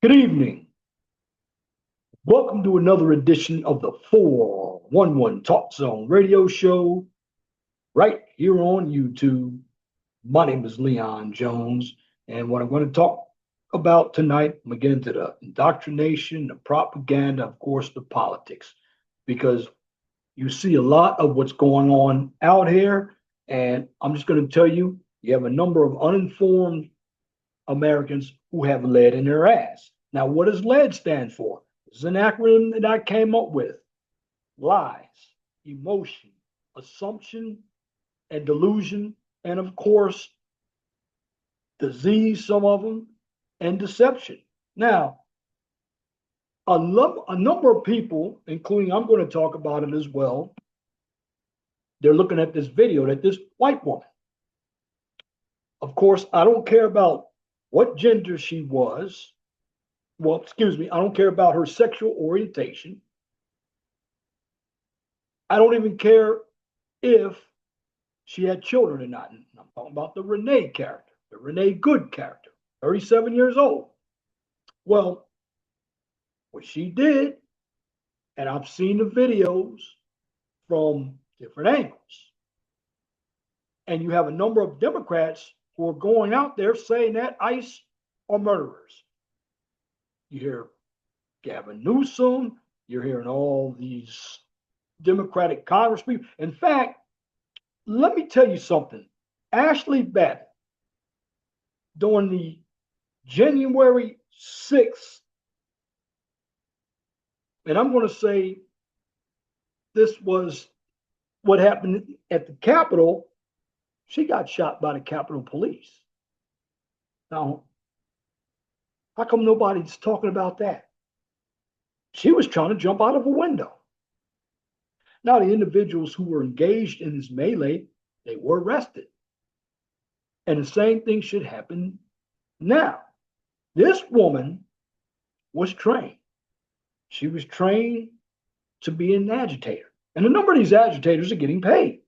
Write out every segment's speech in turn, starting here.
Good evening. Welcome to another edition of the 411 Talk Zone radio show right here on YouTube. My name is Leon Jones, and what I'm going to talk about tonight, I'm going to get into the indoctrination, the propaganda, of course, the politics, because you see a lot of what's going on out here, and I'm just going to tell you, you have a number of uninformed Americans who have lead in their ass. Now, what does lead stand for? This is an acronym that I came up with: lies, emotion, assumption, and delusion, and of course, disease, some of them, and deception. Now, a number of people, including I'm going to talk about it as well, they're looking at this video that this white woman, of course, I don't care about what gender she was. Well, excuse me, I don't care about her sexual orientation. I don't even care if she had children or not. And I'm talking about the Renee character, the Renee Good character, 37 years old. Well, what she did, and I've seen the videos from different angles, and you have a number of Democrats who are going out there saying that ICE are murderers. You hear Gavin Newsom, you're hearing all these Democratic congresspeople. In fact, let me tell you something. Ashley Babbitt, during the January 6th, and I'm going to say this was what happened at the Capitol, she got shot by the Capitol Police. Now, how come nobody's talking about that? She was trying to jump out of a window. Now, the individuals who were engaged in this melee, they were arrested. And the same thing should happen now. This woman was trained. She was trained to be an agitator. And a number of these agitators are getting paid.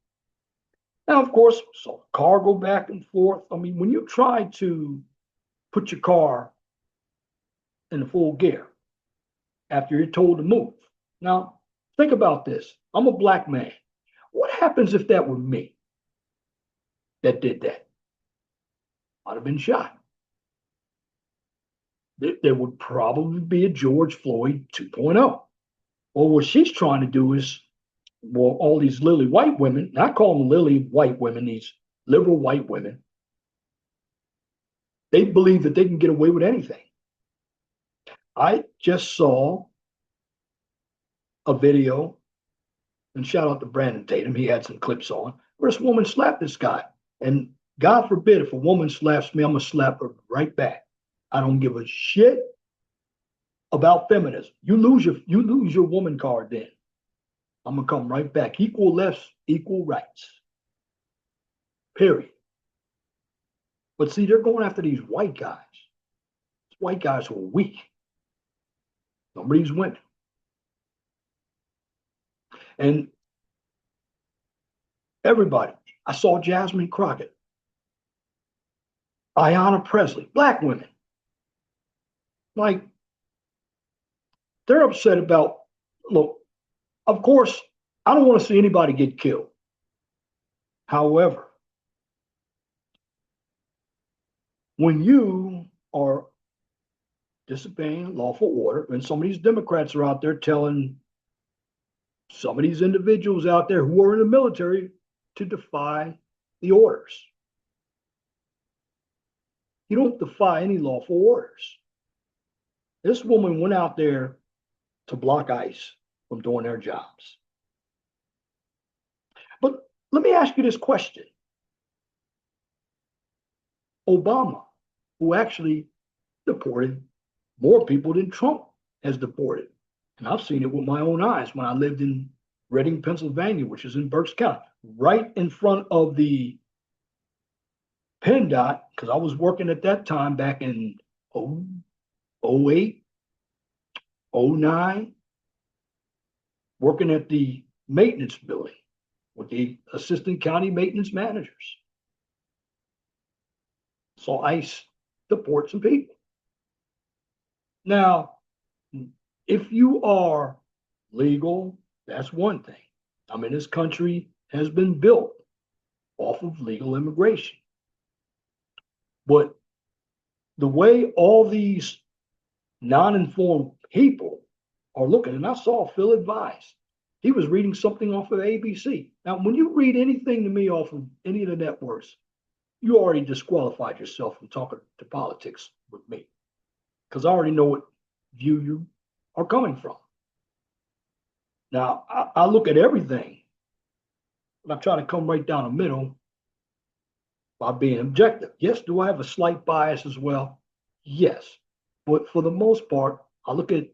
Now, of course, so car go back and forth. I mean, when you try to put your car in full gear after you're told to move. Now, think about this. I'm a black man. What happens if that were me that did that? I'd have been shot. There would probably be a George Floyd 2.0. Well, what she's trying to do is, well, all these lily white women, I call them lily white women, these liberal white women, they believe that they can get away with anything. I just saw a video, and shout out to Brandon Tatum, he had some clips on, where this woman slapped this guy. And God forbid, if a woman slaps me, I'm going to slap her right back. I don't give a shit about feminism. You lose your woman card then. I'm going to come right back. Equal lefts, equal rights. Period. But see, they're going after these white guys. These white guys who are weak. Nobody's winning. And everybody, I saw Jasmine Crockett, Ayanna Presley, black women. Like, they're upset about, look, of course, I don't want to see anybody get killed. However, when you are disobeying lawful order, and some of these Democrats are out there telling some of these individuals out there who are in the military to defy the orders. You don't defy any lawful orders. This woman went out there to block ICE from doing their jobs. But let me ask you this question. Obama, who actually deported more people than Trump has deported, and I've seen it with my own eyes when I lived in Reading, Pennsylvania, which is in Berks County, right in front of the PennDOT, because I was working at that time back in 08, 09, working at the maintenance building with the assistant county maintenance managers. So ICE deport some people. Now, if you are legal, that's one thing. I mean, this country has been built off of legal immigration. But the way all these non-informed people are looking, and I saw Phil Advice. He was reading something off of ABC. Now, when you read anything to me off of any of the networks, you already disqualified yourself from talking to politics with me because I already know what view you are coming from. Now, I look at everything, and I try to come right down the middle by being objective. Yes, do I have a slight bias as well? Yes. But for the most part, I look at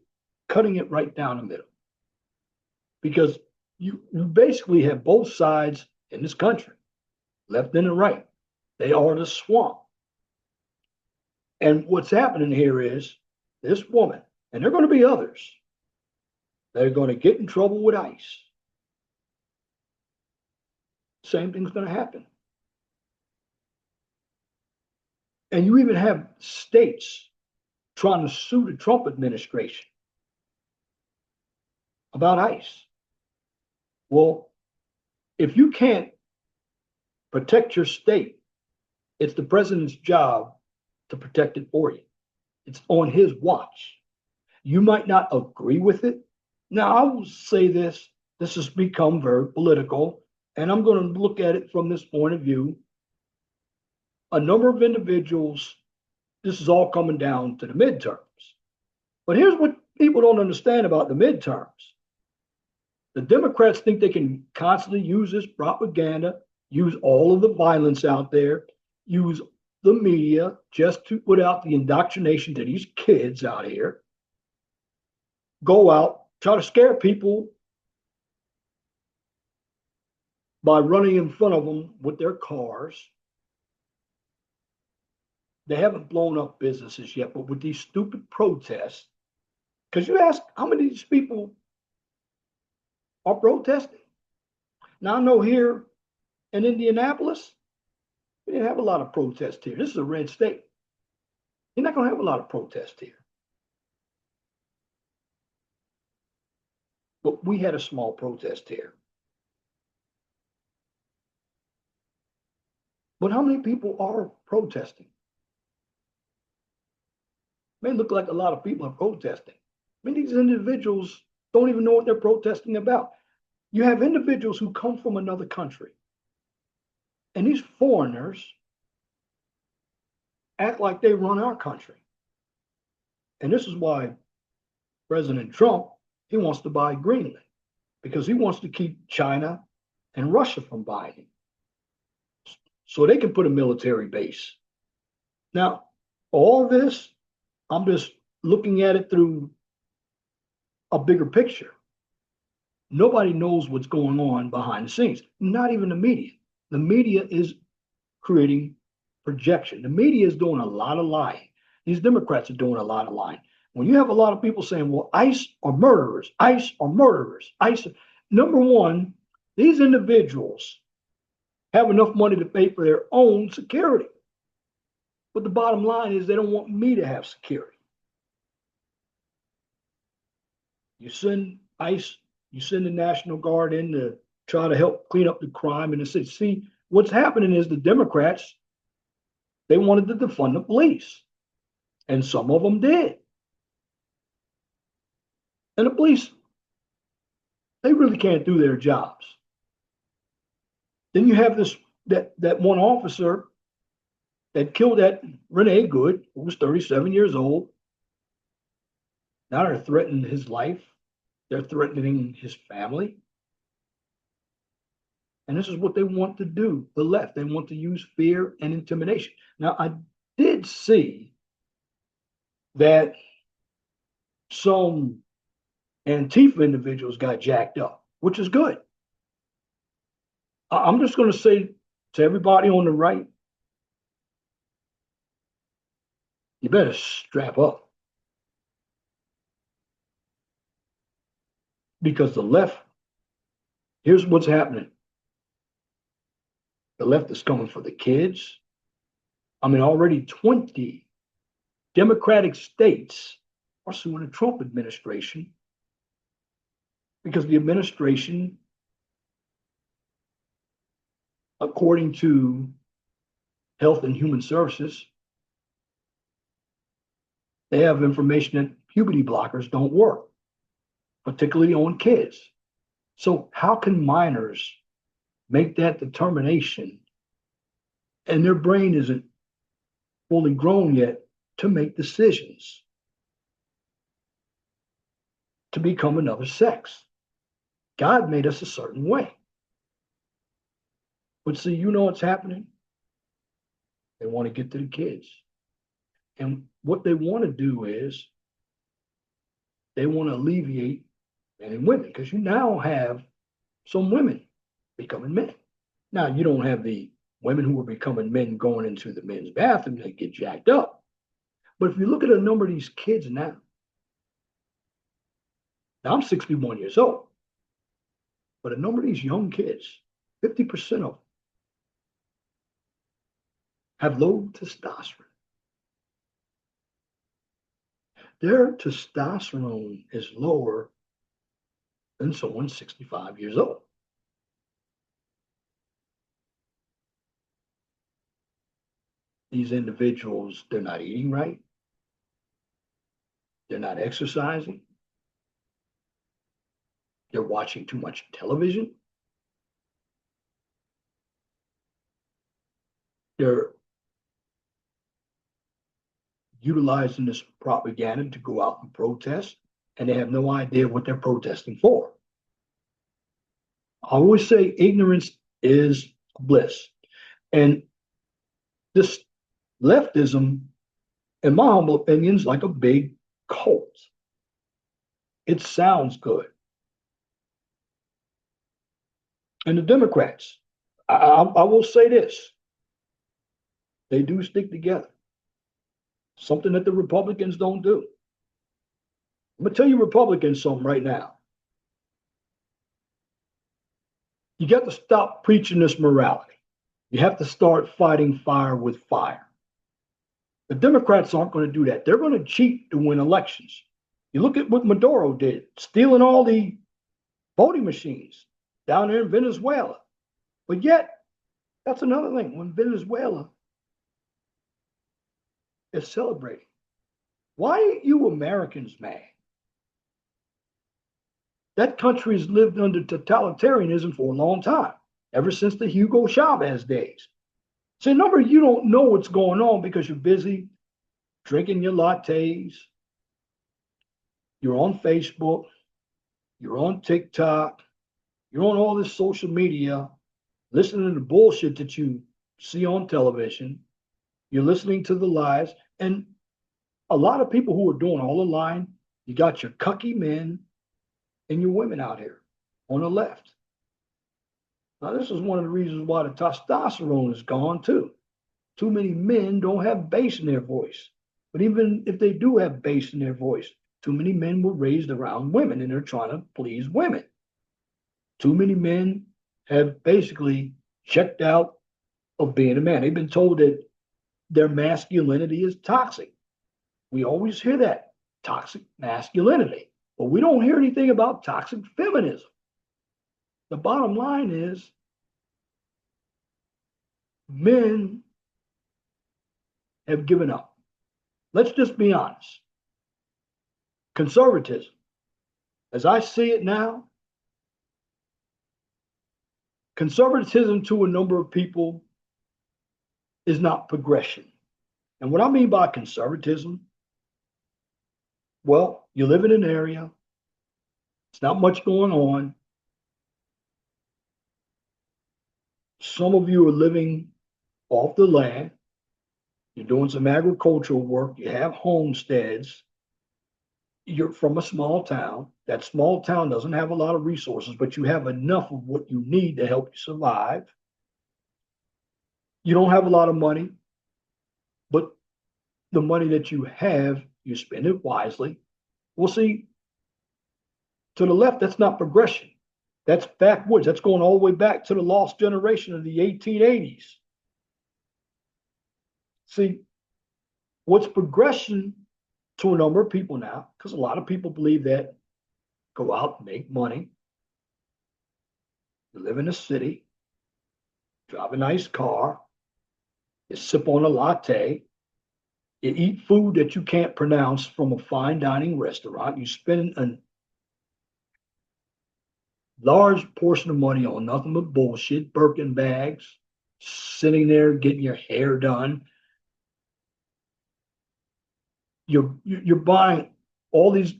cutting it right down the middle because you basically have both sides in this country, left and the right. They are the swamp. And what's happening here is this woman, and there are going to be others, they're going to get in trouble with ICE. Same thing's going to happen. And you even have states trying to sue the Trump administration about ICE. Well, if you can't protect your state, it's the president's job to protect it for you. It's on his watch. You might not agree with it. Now, I will say this has become very political, and I'm going to look at it from this point of view. A number of individuals, this is all coming down to the midterms. But here's what people don't understand about the midterms. The Democrats think they can constantly use this propaganda, use all of the violence out there, use the media just to put out the indoctrination to these kids out here, go out, try to scare people by running in front of them with their cars. They haven't blown up businesses yet, but with these stupid protests, because you ask how many of these people are protesting. Now, I know here in Indianapolis, we didn't have a lot of protests here. This is a red state. You're not going to have a lot of protests here. But we had a small protest here. But how many people are protesting? It may look like a lot of people are protesting. I mean, these individuals don't even know what they're protesting about. You have individuals who come from another country, and these foreigners act like they run our country. And this is why President Trump, he wants to buy Greenland, because he wants to keep China and Russia from buying it, so they can put a military base. Now, all this, I'm just looking at it through a bigger picture. Nobody knows what's going on behind the scenes, not even the media. The media is creating projection. The media is doing a lot of lying. These Democrats are doing a lot of lying. When you have a lot of people saying, well, ICE are murderers, ICE are murderers, ICE. Number one, these individuals have enough money to pay for their own security. But the bottom line is they don't want me to have security. You send ICE, you send the National Guard in to try to help clean up the crime in the city. See, what's happening is the Democrats, they wanted to defund the police. And some of them did. And the police, they really can't do their jobs. Then you have that one officer that killed that Renee Good, who was 37 years old. Now they're threatening his life. They're threatening his family. And this is what they want to do, the left. They want to use fear and intimidation. Now, I did see that some Antifa individuals got jacked up, which is good. I'm just going to say to everybody on the right, you better strap up. Because the left, here's what's happening. The left is coming for the kids. I mean, already 20 Democratic states are suing the Trump administration because the administration, according to Health and Human Services, they have information that puberty blockers don't work, particularly on kids. So how can minors make that determination and their brain isn't fully grown yet to make decisions to become another sex? God made us a certain way. But see, you know what's happening? They want to get to the kids. And what they want to do is they want to alleviate men and women, because you now have some women becoming men. Now, you don't have the women who are becoming men going into the men's bathroom, they get jacked up. But if you look at a number of these kids now I'm 61 years old, but a number of these young kids, 50% of them, have low testosterone. Their testosterone is lower than someone 65 years old. These individuals, they're not eating right. They're not exercising. They're watching too much television. They're utilizing this propaganda to go out and protest, and they have no idea what they're protesting for. I always say ignorance is bliss. And this leftism, in my humble opinion, is like a big cult. It sounds good. And the Democrats, I will say this, they do stick together. Something that the Republicans don't do. I'm going to tell you Republicans something right now. You got to stop preaching this morality. You have to start fighting fire with fire. The Democrats aren't going to do that. They're going to cheat to win elections. You look at what Maduro did, stealing all the voting machines down there in Venezuela. But yet, that's another thing. When Venezuela is celebrating, why ain't you Americans mad? That country has lived under totalitarianism for a long time, ever since the Hugo Chavez days. So, a number of you don't know what's going on because you're busy drinking your lattes, you're on Facebook, you're on TikTok, you're on all this social media, listening to the bullshit that you see on television, you're listening to the lies, and a lot of people who are doing all the lying, you got your cucky men and your women out here on the left. Now, this is one of the reasons why the testosterone is gone too. Too many men don't have bass in their voice. But even if they do have bass in their voice, too many men were raised around women and they're trying to please women. Too many men have basically checked out of being a man. They've been told that their masculinity is toxic. We always hear that, toxic masculinity. But we don't hear anything about toxic feminism. The bottom line is men have given up. Let's just be honest. Conservatism, as I see it now, conservatism to a number of people is not progression. And what I mean by conservatism, well, you live in an area, it's not much going on. Some of you are living off the land. You're doing some agricultural work. You have homesteads. You're from a small town. That small town doesn't have a lot of resources, but you have enough of what you need to help you survive. You don't have a lot of money, but the money that you have, you spend it wisely. Well, see, to the left, that's not progression. That's backwoods. That's going all the way back to the lost generation of the 1880s. See, what's progression to a number of people now, because a lot of people believe that go out, make money, you live in a city, drive a nice car, you sip on a latte, you eat food that you can't pronounce from a fine dining restaurant, you spend a large portion of money on nothing but bullshit, Birkin bags, sitting there getting your hair done. You're buying all these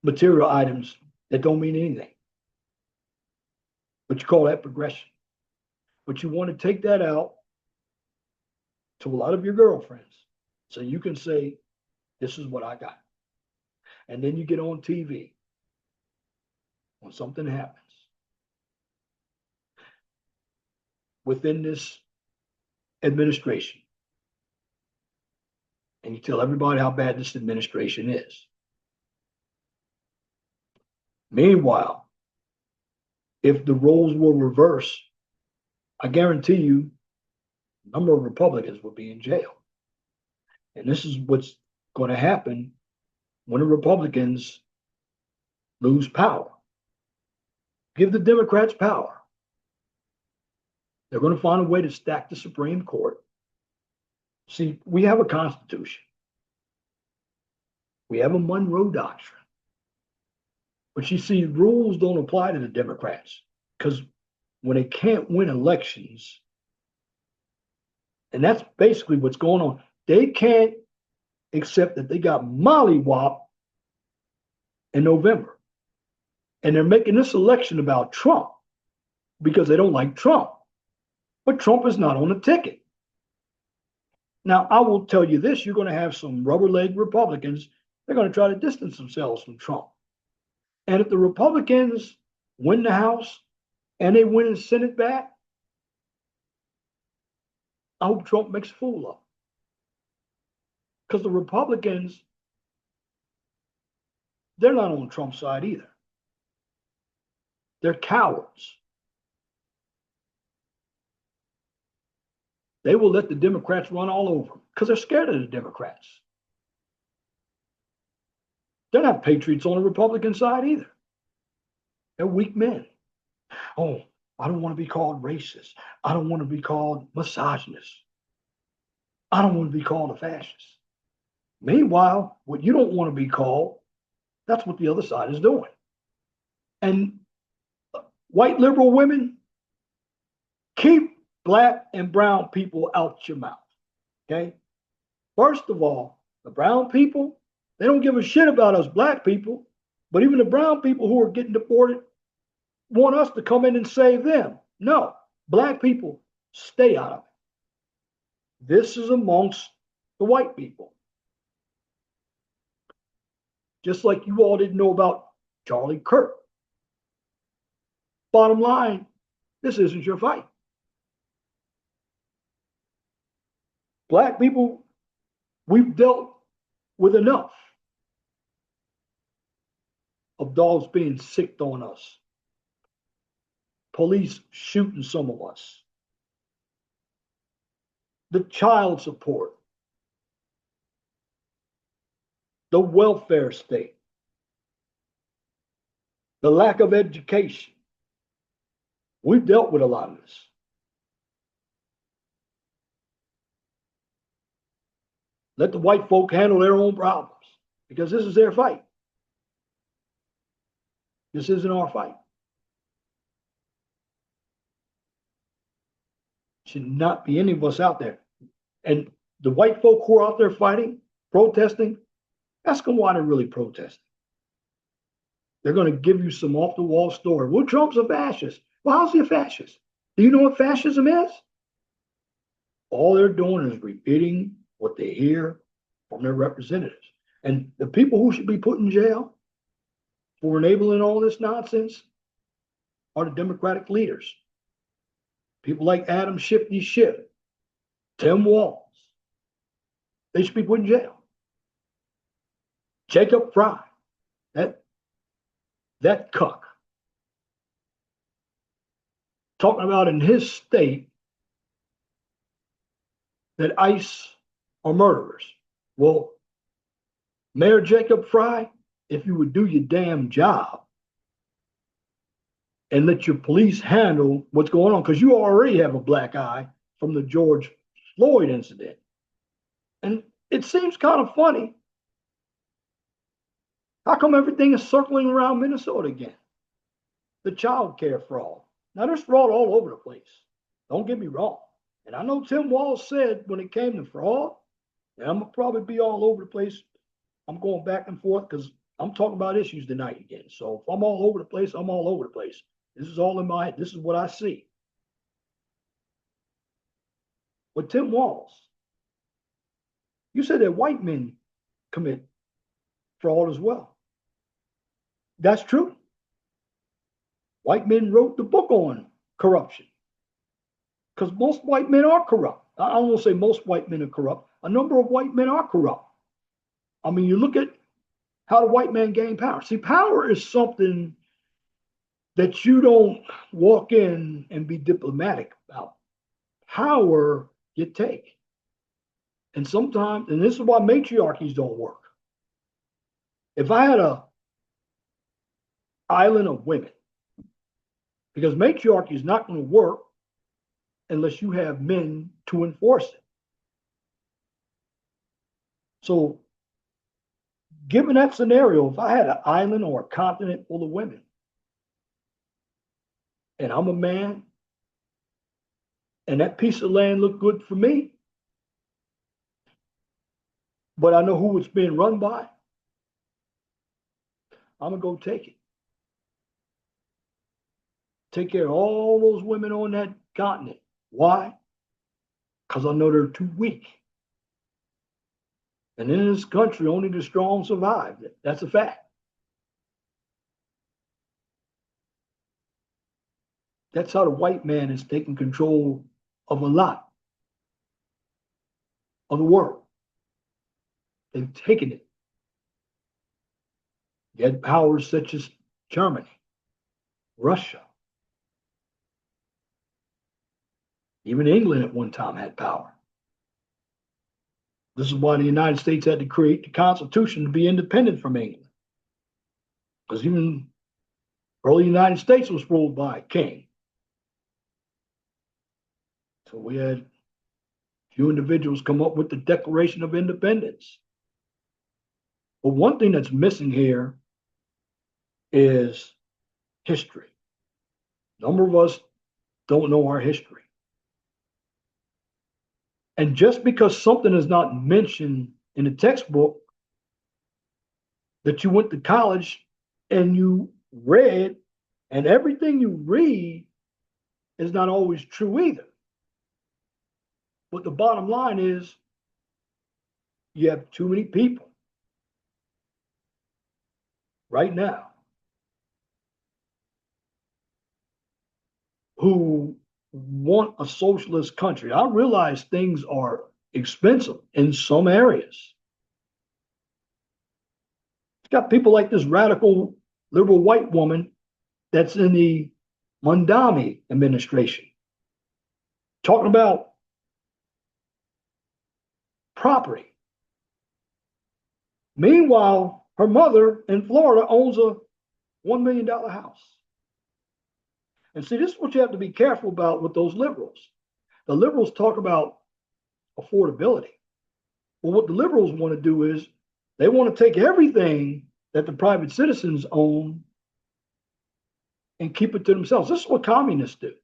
material items that don't mean anything. But you call that progression. But you want to take that out to a lot of your girlfriends so you can say, this is what I got. And then you get on TV when something happens within this administration. And you tell everybody how bad this administration is. Meanwhile, if the roles were reversed, I guarantee you a number of Republicans would be in jail. And this is what's going to happen when the Republicans lose power. Give the Democrats power. They're going to find a way to stack the Supreme Court. See, we have a Constitution. We have a Monroe Doctrine. But you see, rules don't apply to the Democrats because when they can't win elections, and that's basically what's going on, they can't accept that they got mollywopped in November. And they're making this election about Trump because they don't like Trump. But Trump is not on the ticket. Now, I will tell you this, you're going to have some rubber-legged Republicans, they're going to try to distance themselves from Trump. And if the Republicans win the House and they win the Senate back, I hope Trump makes a fool of them. Because the Republicans, they're not on Trump's side either. They're cowards. They will let the Democrats run all over them because they're scared of the Democrats. They're not patriots on the Republican side either. They're weak men. Oh, I don't want to be called racist. I don't want to be called misogynist. I don't want to be called a fascist. Meanwhile, what you don't want to be called, that's what the other side is doing. And white liberal women, keep Black and brown people out your mouth. Okay? First of all, the brown people, they don't give a shit about us Black people, but even the brown people who are getting deported want us to come in and save them. No, Black people, stay out of it. This is amongst the white people. Just like you all didn't know about Charlie Kirk. Bottom line, this isn't your fight. Black people, we've dealt with enough of dogs being sicked on us, police shooting some of us, the child support, the welfare state, the lack of education. We've dealt with a lot of this. Let the white folk handle their own problems because this is their fight. This isn't our fight. Should not be any of us out there. And the white folk who are out there fighting, protesting, ask them why they're really protesting. They're going to give you some off the wall story. Well, Trump's a fascist. Well, how's he a fascist? Do you know what fascism is? All they're doing is repeating what they hear from their representatives. And the people who should be put in jail for enabling all this nonsense are the Democratic leaders. People like Adam Shifty Schiff, Tim Walz. They should be put in jail. Jacob Fry, that cuck, talking about in his state that ICE are murderers. Well, Mayor Jacob Fry, if you would do your damn job and let your police handle what's going on, because you already have a black eye from the George Floyd incident. And it seems kind of funny. How come everything is circling around Minnesota again? The child care fraud. Now, there's fraud all over the place. Don't get me wrong. And I know Tim Walz said when it came to fraud, and I'm going to probably be all over the place. I'm going back and forth because I'm talking about issues tonight again. So if I'm all over the place, I'm all over the place. This is all in my, this is what I see. But Tim Walz, you said that white men commit fraud as well. That's true. White men wrote the book on corruption because most white men are corrupt. I don't want to say most white men are corrupt. A number of white men are corrupt. I mean, you look at how the white man gained power. See, power is something that you don't walk in and be diplomatic about. Power you take. And sometimes, and this is why matriarchies don't work. If I had a island of women, because matriarchy is not going to work unless you have men to enforce it. So, given that scenario, if I had an island or a continent full of women, and I'm a man, and that piece of land looked good for me, but I know who it's being run by, I'm going to go take it. Take care of all those women on that continent. Why? Because I know they're too weak. And in this country, only the strong survive. That's a fact. That's how the white man is taking control of a lot of the world. They've taken it. You had powers such as Germany, Russia, even England at one time had power. This is why the United States had to create the Constitution to be independent from England. Because even early United States was ruled by a king. So we had a few individuals come up with the Declaration of Independence. But one thing that's missing here is history. A number of us don't know our history. And just because something is not mentioned in the textbook that you went to college and you read, and everything you read is not always true either. But the bottom line is you have too many people right now who want a socialist country. I realize things are expensive in some areas. It's got people like this radical liberal white woman that's in the Mondami administration talking about property. Meanwhile, her mother in Florida owns a $1 million house. And see, this is what you have to be careful about with those liberals. The liberals talk about affordability. Well, what the liberals want to do is they want to take everything that the private citizens own and keep it to themselves. This is what communists do.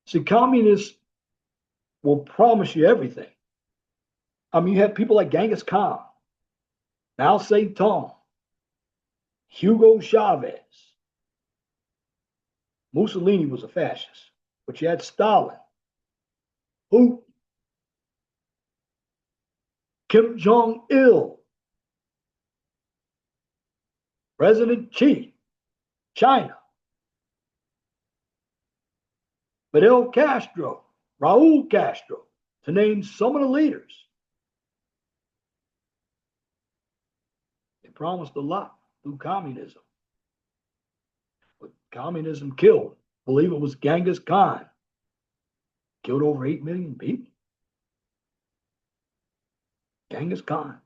See, communists will promise you everything. I mean, you have people like Genghis Khan, Mao Zedong, Hugo Chavez. Mussolini was a fascist, but you had Stalin, who Kim Jong-il, President Xi, China, Fidel Castro, Raul Castro, to name some of the leaders. They promised a lot through communism. But communism killed. I believe it was Genghis Khan. Killed over 8 million people. Genghis Khan.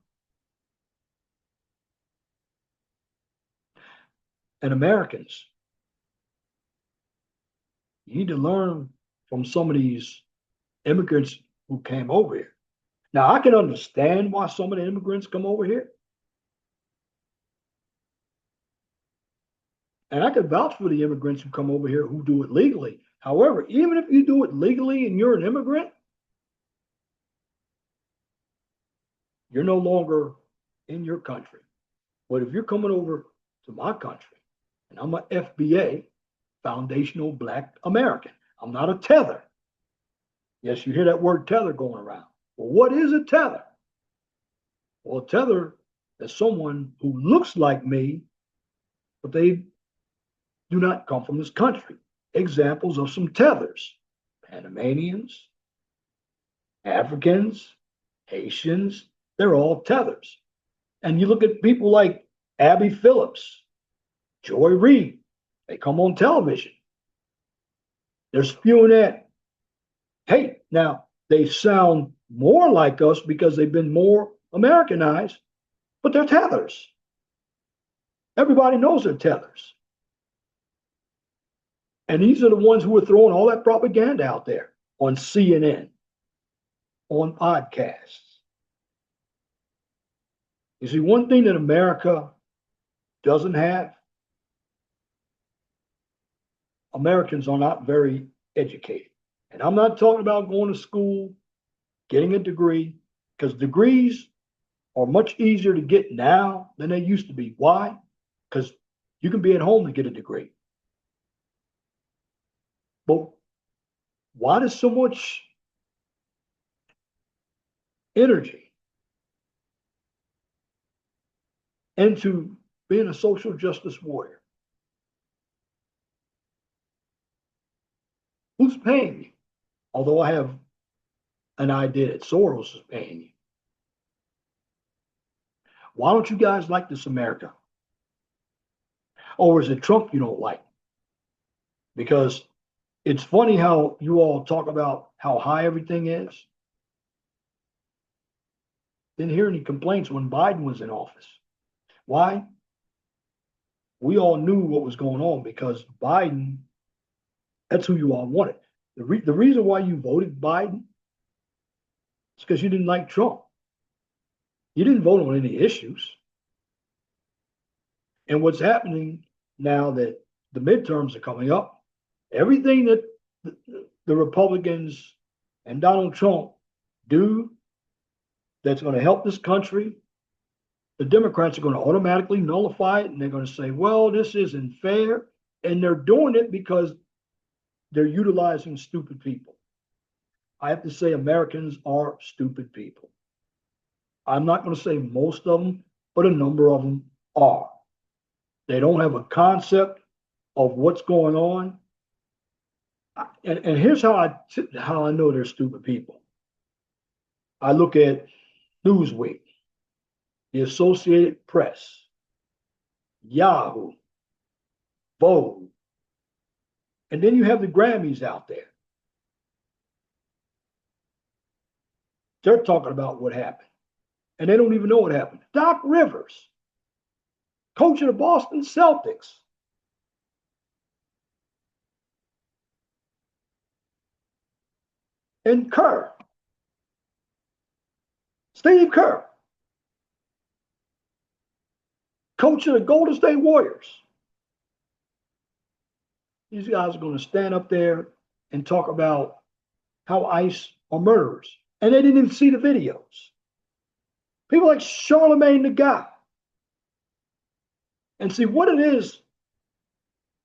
And Americans, you need to learn from some of these immigrants who came over here. Now, I can understand why some of the immigrants come over here. And I can vouch for the immigrants who come over here who do it legally. However, even if you do it legally and you're an immigrant, you're no longer in your country. But if you're coming over to my country, and I'm an FBA, Foundational Black American, I'm not a tether. Yes, you hear that word tether going around. Well, what is a tether? Well, a tether is someone who looks like me, but they do not come from this country. Examples of some tethers: Panamanians, Africans, Haitians, they're all tethers. And you look at people like Abby Phillips, Joy Reid, they come on television. They're spewing that hate. Now, they sound more like us because they've been more Americanized, but they're tethers. Everybody knows they're tethers. And these are the ones who are throwing all that propaganda out there on CNN, on podcasts. You see, one thing that America doesn't have, Americans are not very educated. And I'm not talking about going to school, getting a degree, because degrees are much easier to get now than they used to be. Why? Because you can be at home to get a degree. But why does so much energy into being a social justice warrior? Who's paying you? Although I have an idea that Soros is paying you. Why don't you guys like this America? Or is it Trump you don't like? Because it's funny how you all talk about how high everything is. Didn't hear any complaints when Biden was in office. Why? We all knew what was going on because Biden, that's who you all wanted. The reason why you voted Biden is because you didn't like Trump. You didn't vote on any issues. And what's happening now that the midterms are coming up, everything that the Republicans and Donald Trump do that's going to help this country, the Democrats are going to automatically nullify it and they're going to say, well, this isn't fair. And they're doing it because they're utilizing stupid people. I have to say, Americans are stupid people. I'm not going to say most of them, but a number of them are. They don't have a concept of what's going on. And here's how I know they're stupid people. I look at Newsweek, the Associated Press, Yahoo, Vogue, and then you have the Grammys out there. They're talking about what happened, and they don't even know what happened. Doc Rivers, coach of the Boston Celtics, and Kerr, Steve Kerr, coach of the Golden State Warriors. These guys are going to stand up there and talk about how ICE are murderers. And they didn't even see the videos. People like Charlemagne the God. And see, what it is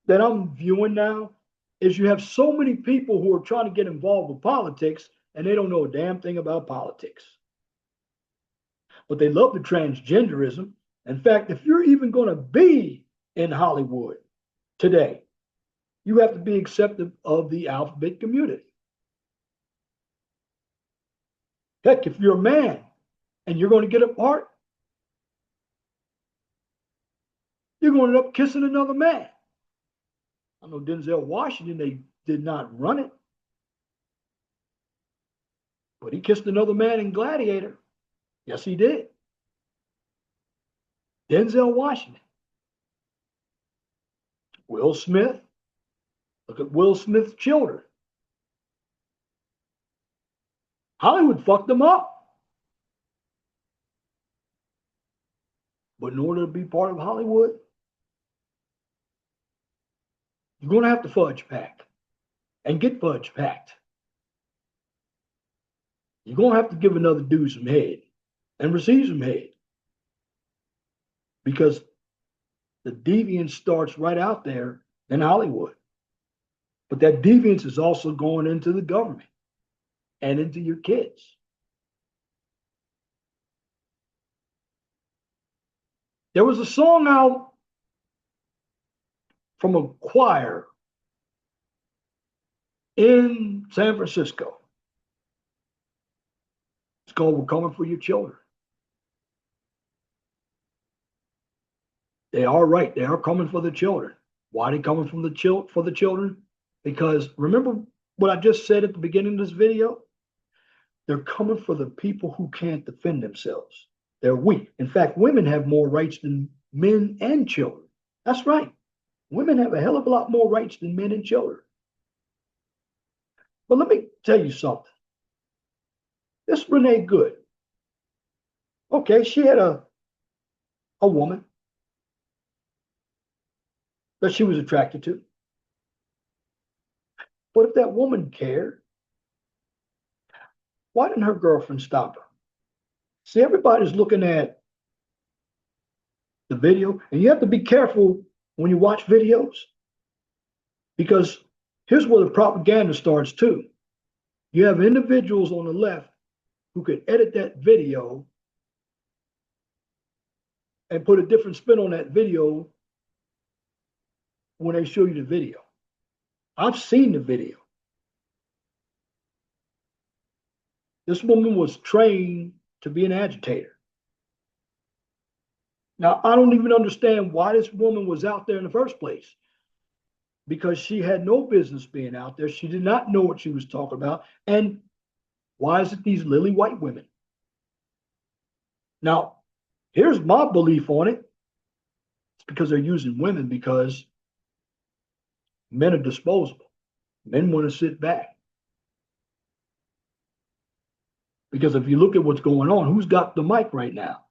that I'm viewing now is you have so many people who are trying to get involved with politics and they don't know a damn thing about politics. But they love the transgenderism. In fact, if you're even going to be in Hollywood today, you have to be accepted of the alphabet community. Heck, if you're a man and you're going to get a part, you're going to end up kissing another man. I know Denzel Washington, they did not run it, but he kissed another man in Gladiator. Yes, he did. Denzel Washington, Will Smith. Look at Will Smith's children. Hollywood fucked them up. But in order to be part of Hollywood, you're going to have to fudge pack and get fudge packed. You're going to have to give another dude some head and receive some head. Because the deviance starts right out there in Hollywood. But that deviance is also going into the government and into your kids. There was a song out from a choir in San Francisco. It's called We're Coming for Your Children. They are right. They are coming for the children. Why are they coming for the children? Because remember what I just said at the beginning of this video? They're coming for the people who can't defend themselves. They're weak. In fact, women have more rights than men and children. That's right. Women have a hell of a lot more rights than men and children. But let me tell you something. This Renee Good. Okay, she had a woman that she was attracted to. But if that woman cared, why didn't her girlfriend stop her? See, everybody's looking at the video, and you have to be careful when you watch videos, because here's where the propaganda starts too. You have individuals on the left who could edit that video and put a different spin on that video when they show you the video. I've seen the video. This woman was trained to be an agitator. Now, I don't even understand why this woman was out there in the first place, because she had no business being out there. She did not know what she was talking about. And why is it these lily white women? Now, here's my belief on it. It's because they're using women because men are disposable. Men want to sit back. Because if you look at what's going on, who's got the mic right now?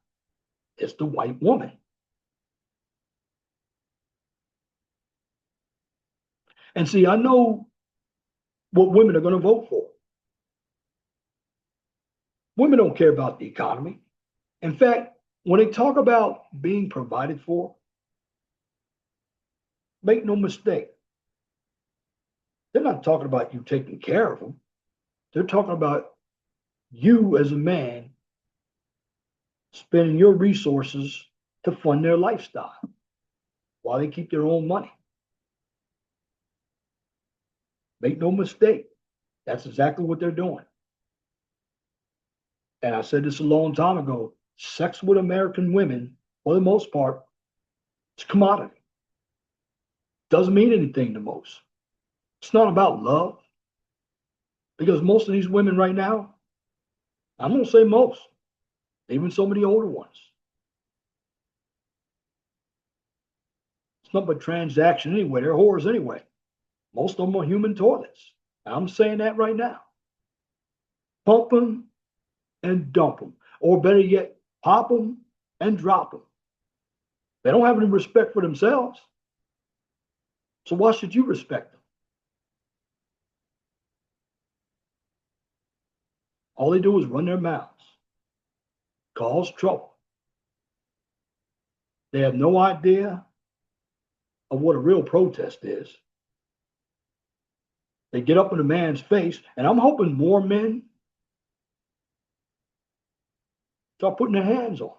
It's the white woman. And see, I know what women are going to vote for. Women don't care about the economy. In fact, when they talk about being provided for, make no mistake, they're not talking about you taking care of them. They're talking about you as a man spending your resources to fund their lifestyle while they keep their own money. Make no mistake, that's exactly what they're doing. And I said this a long time ago, sex with American women, for the most part, it's a commodity. Doesn't mean anything to most. It's not about love. Because most of these women right now, I'm going to say most, even some of the older ones, it's not but transaction anyway. They're whores anyway. Most of them are human toilets. I'm saying that right now. Pump them and dump them. Or better yet, pop them and drop them. They don't have any respect for themselves. So why should you respect them? All they do is run their mouths, cause trouble. They have no idea of what a real protest is. They get up in a man's face, and I'm hoping more men start putting their hands on.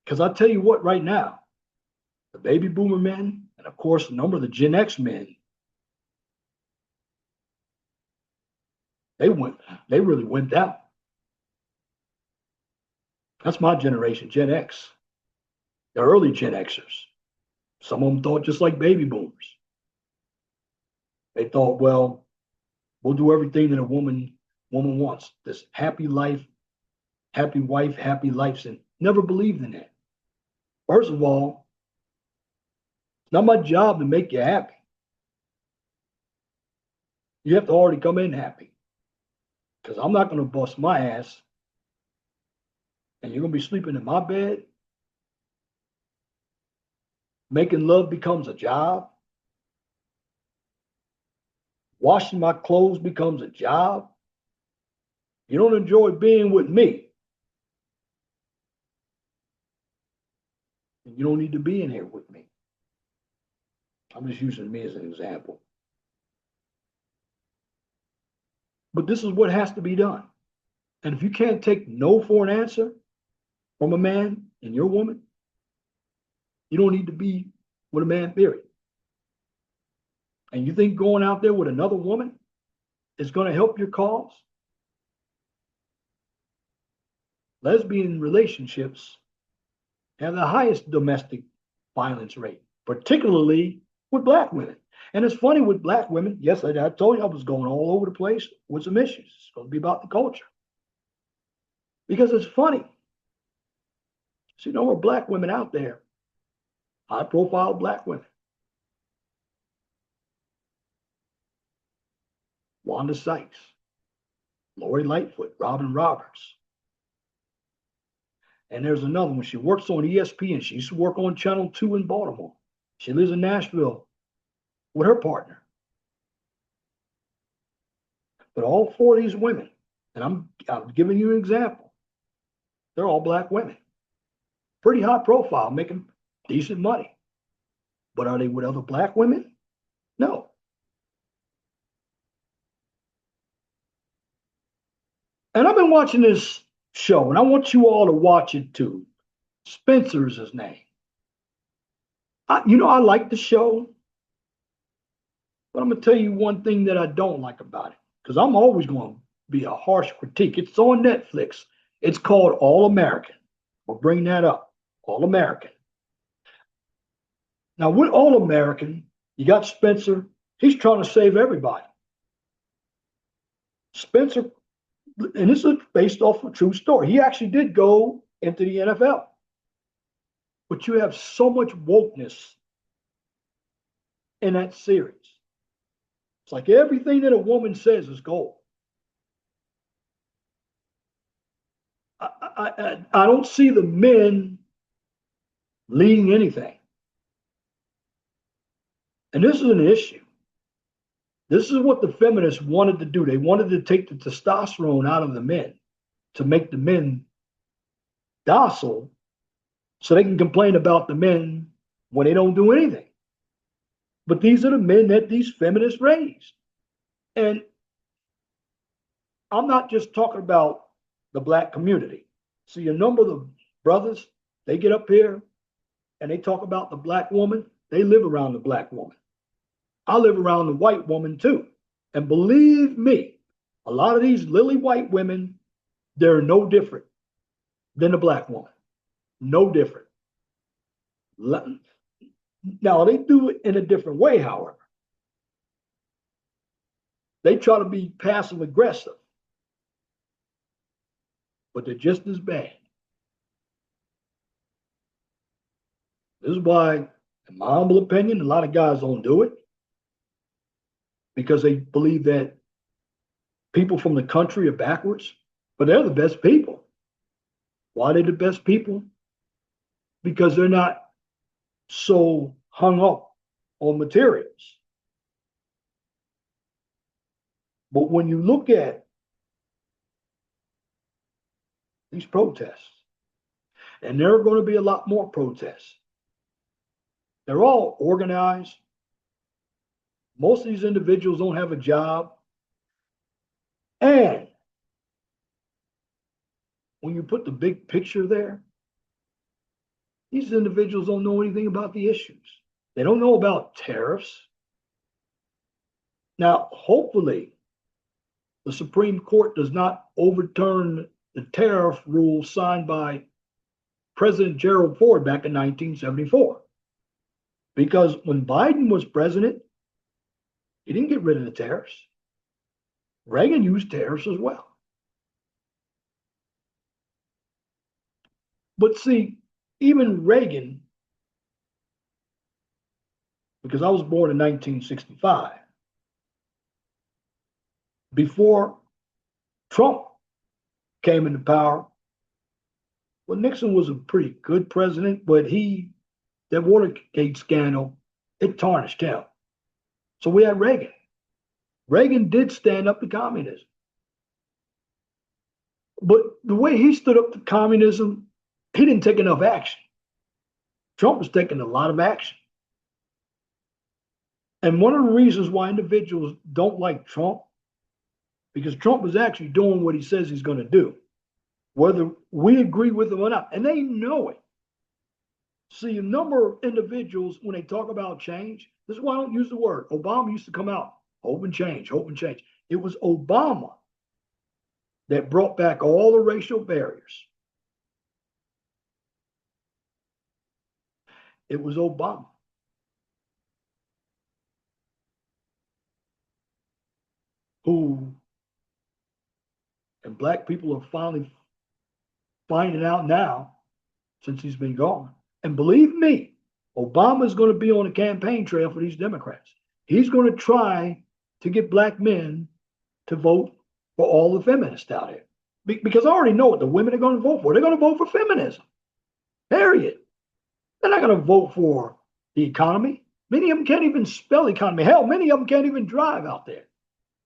Because I tell you what, right now, the baby boomer men, and of course, a number of the Gen X men, they really went out. That's my generation, Gen X. The early Gen Xers. Some of them thought just like baby boomers. They thought, well, we'll do everything that a woman Woman wants this happy life, happy wife, happy life, and never believed in that. First of all, it's not my job to make you happy. You have to already come in happy. Because I'm not going to bust my ass and you're going to be sleeping in my bed. Making love becomes a job. Washing my clothes becomes a job. You don't enjoy being with me. You don't need to be in here with me. I'm just using me as an example. But this is what has to be done. And if you can't take no for an answer from a man and your woman, you don't need to be with a man, period. And you think going out there with another woman is going to help your cause? Lesbian relationships have the highest domestic violence rate, particularly with Black women. And it's funny with Black women. Yes, I told you I was going all over the place with some issues. It's going to be about the culture. Because it's funny. So, there are Black women out there, high profile Black women. Wanda Sykes, Lori Lightfoot, Robin Roberts. And there's another one. She works on ESPN. She used to work on Channel 2 in Baltimore. She lives in Nashville with her partner. But all four of these women, and I'm giving you an example, they're all Black women. Pretty high profile, making decent money. But are they with other Black women? No. And I've been watching this show, and I want you all to watch it too. Spencer is his name. I like the show, but I'm going to tell you one thing that I don't like about it, because I'm always going to be a harsh critique. It's on Netflix. It's called All American. We'll bring that up. All American. Now, with All American, you got Spencer. He's trying to save everybody. Spencer, and this is based off a true story. He actually did go into the NFL. But you have so much wokeness in that series. It's like everything that a woman says is gold. I don't see the men leading anything. And this is an issue. This is what the feminists wanted to do. They wanted to take the testosterone out of the men to make the men docile so they can complain about the men when they don't do anything. But these are the men that these feminists raised. And I'm not just talking about the Black community. See, a number of the brothers, they get up here and they talk about the Black woman. They live around the Black woman. I live around the white woman too. And believe me, a lot of these lily white women, they're no different than the Black woman. No different. Now, they do it in a different way, however. They try to be passive aggressive, but they're just as bad. This is why, in my humble opinion, a lot of guys don't do it because they believe that people from the country are backwards, but they're the best people. Why are they the best people? Because they're not so hung up on materials. But when you look at these protests, and there are going to be a lot more protests, they're all organized. Most of these individuals don't have a job. And when you put the big picture there, these individuals don't know anything about the issues. They don't know about tariffs. Now, hopefully, the Supreme Court does not overturn the tariff rule signed by President Gerald Ford back in 1974. Because when Biden was president, he didn't get rid of the tariffs. Reagan used terrorists as well. But see, even Reagan, because I was born in 1965, before Trump came into power, well, Nixon was a pretty good president, but that Watergate scandal, it tarnished him. So we had Reagan. Reagan did stand up to communism. But the way he stood up to communism, he didn't take enough action. Trump was taking a lot of action. And one of the reasons why individuals don't like Trump, because Trump is actually doing what he says he's going to do, whether we agree with him or not. And they know it. See, a number of individuals, when they talk about change, this is why I don't use the word. Obama used to come out, hope and change, hope and change. It was Obama that brought back all the racial barriers. It was Obama. Who, and black people are finally finding out now, since he's been gone. And believe me, Obama is going to be on the campaign trail for these Democrats. He's going to try to get black men to vote for all the feminists out here. Because I already know what the women are going to vote for. They're going to vote for feminism. Period. They're not going to vote for the economy. Many of them can't even spell economy. Hell, many of them can't even drive out there,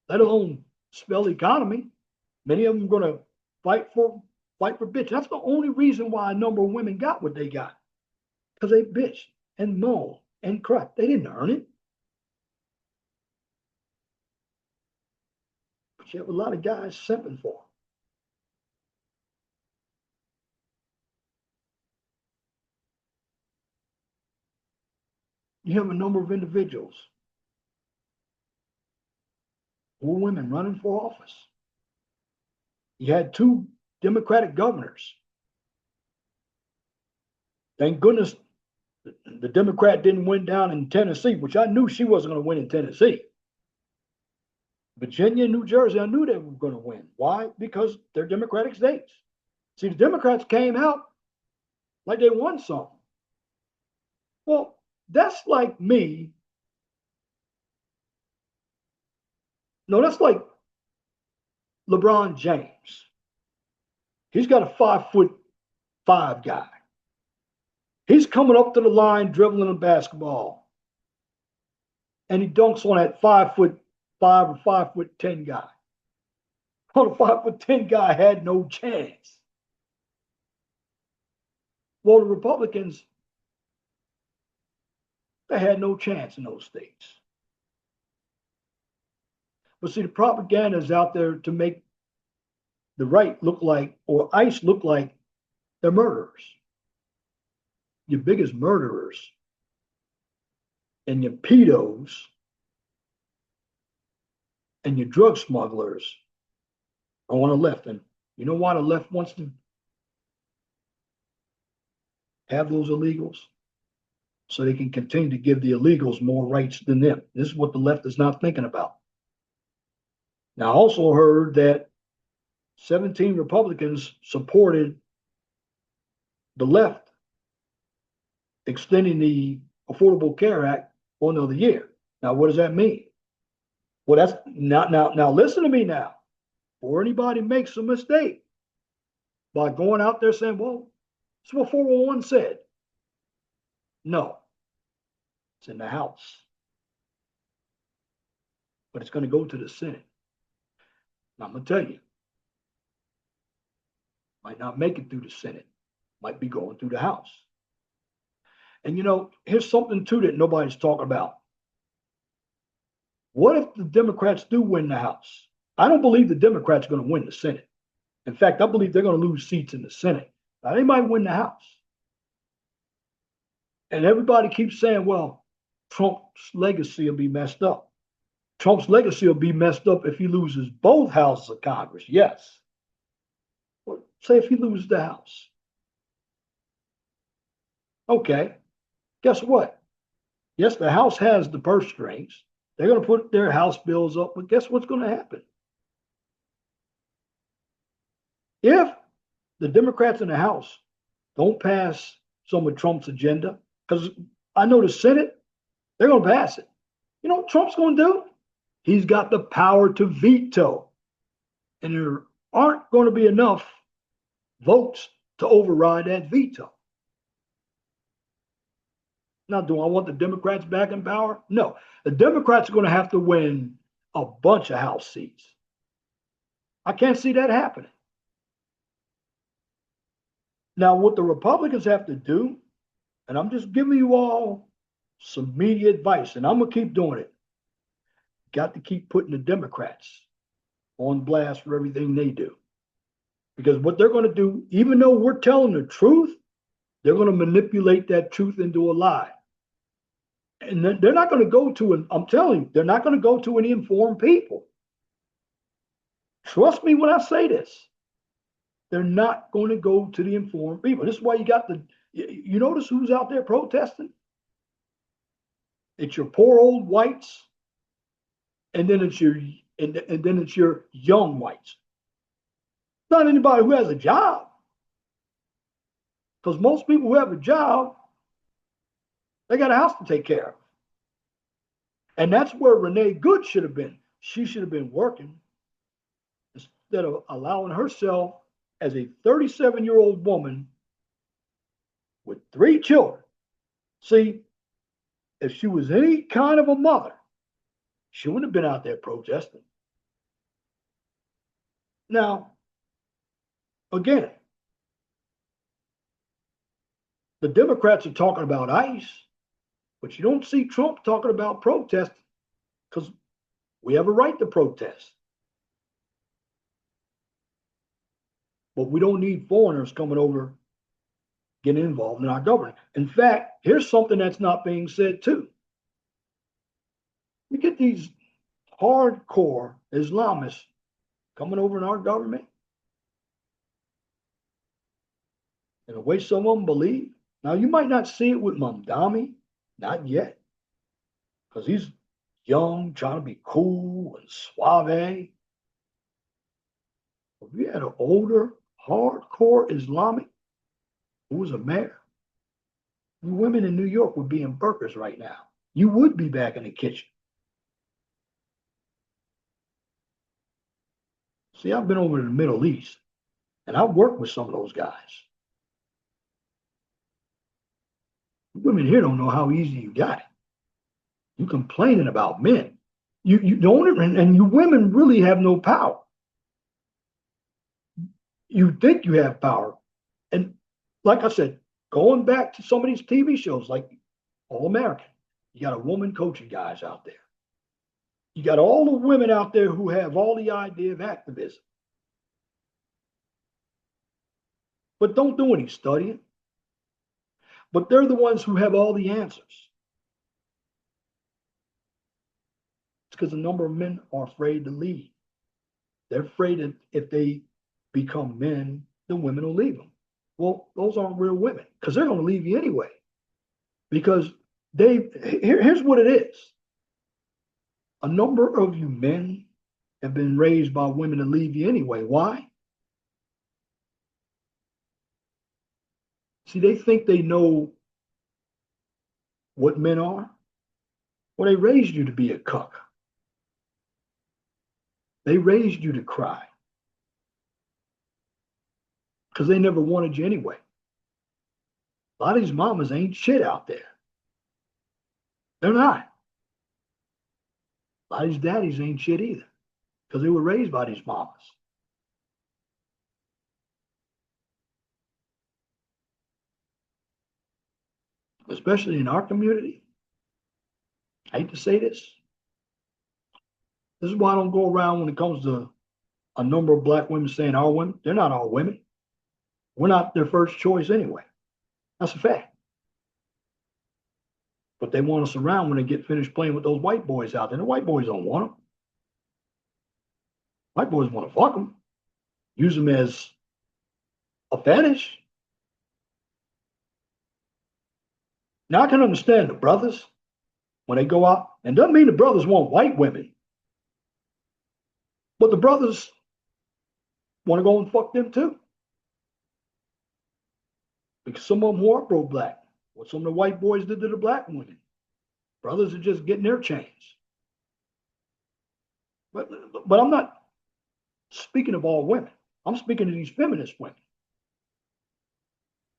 let alone spell economy. Many of them are going to fight for bitch. That's the only reason why a number of women got what they got. Because they bitched and moaned and cried. They didn't earn it. But you have a lot of guys simping for them. You have a number of individuals or women running for office. You had two Democratic governors. Thank goodness the Democrat didn't win down in Tennessee, which I knew she wasn't going to win in Tennessee. Virginia and New Jersey, I knew they were going to win. Why? Because they're Democratic states. See, the Democrats came out like they won something. Well, that's like me. No, that's like LeBron James. He's got a 5'5" guy. He's coming up to the line dribbling a basketball. And he dunks on that 5'5" or 5'10" guy. Well, the 5'10" guy had no chance. Well, the Republicans, they had no chance in those states. But see, the propaganda is out there to make the right look like, or ICE look like, they're murderers. Your biggest murderers and your pedos and your drug smugglers are on the left. And you know why the left wants to have those illegals? So they can continue to give the illegals more rights than them. This is what the left is not thinking about. Now, I also heard that 17 Republicans supported the left extending the Affordable Care Act for another year. Now, what does that mean? Well, that's now listen to me now. Before anybody makes a mistake by going out there saying, well, that's what 401 said. No, it's in the House. But it's going to go to the Senate. Now, I'm going to tell you, might not make it through the Senate, might be going through the House. And you know, here's something too that nobody's talking about. What if the Democrats do win the House? I don't believe the Democrats are going to win the Senate. In fact, I believe they're going to lose seats in the Senate. Now, they might win the House. And everybody keeps saying, well, Trump's legacy will be messed up. Trump's legacy will be messed up if he loses both houses of Congress. Yes. Well, say if he loses the House. Okay. Guess what? Yes, the House has the purse strings. They're going to put their House bills up, but guess what's going to happen? If the Democrats in the House don't pass some of Trump's agenda, because I know the Senate, they're going to pass it. You know what Trump's going to do? He's got the power to veto. And there aren't going to be enough votes to override that veto. Now, do I want the Democrats back in power? No. The Democrats are going to have to win a bunch of House seats. I can't see that happening. Now, what the Republicans have to do, and I'm just giving you all some media advice, and I'm going to keep doing it. Got to keep putting the Democrats on blast for everything they do. Because what they're going to do, even though we're telling the truth, they're going to manipulate that truth into a lie. And they're not going to go to, I'm telling you, they're not going to go to any informed people. Trust me when I say this. They're not going to go to the informed people. This is why you notice who's out there protesting? It's your poor old whites, and then it's your young whites. Not anybody who has a job. Because most people who have a job, they got a house to take care of. And that's where Renee Good should have been. She should have been working instead of allowing herself as a 37-year-old woman with 3 children. See, if she was any kind of a mother, she wouldn't have been out there protesting. Now, again, the Democrats are talking about ICE, but you don't see Trump talking about protesting because we have a right to protest. But we don't need foreigners coming over, getting involved in our government. In fact, here's something that's not being said too. We get these hardcore Islamists coming over in our government. And the way some of them believe. Now, you might not see it with Mamdani, not yet, because he's young, trying to be cool and suave. But we had an older, hardcore Islamic who was a mayor. You women in New York would be in burqas right now. You would be back in the kitchen. See, I've been over to the Middle East, and I've worked with some of those guys. Women here don't know how easy you got it. You complaining about men. You don't, and you women really have no power. You think you have power. And like I said, going back to some of these TV shows like All American, you got a woman coaching guys out there. You got all the women out there who have all the idea of activism, but don't do any studying. But they're the ones who have all the answers. It's because a number of men are afraid to lead. They're afraid that if they become men, the women will leave them. Well, those aren't real women because they're going to leave you anyway. Because here's what it is. A number of you men have been raised by women to leave you anyway. Why? See, they think they know what men are. Well, they raised you to be a cuck. They raised you to cry. Because they never wanted you anyway. A lot of these mamas ain't shit out there. They're not. A lot of these daddies ain't shit either. Because they were raised by these mamas. Especially in our community. I hate to say this. This is why I don't go around when it comes to a number of black women saying our women. They're not all women. We're not their first choice anyway. That's a fact. But they want us around when they get finished playing with those white boys out there. The white boys don't want them. White boys want to fuck them. Use them as a fetish. Now I can understand the brothers when they go out. And doesn't mean the brothers want white women. But the brothers want to go and fuck them too. Because some of them who are pro-black, what some of the white boys did to the black women. Brothers are just getting their chains. But I'm not speaking of all women. I'm speaking of these feminist women.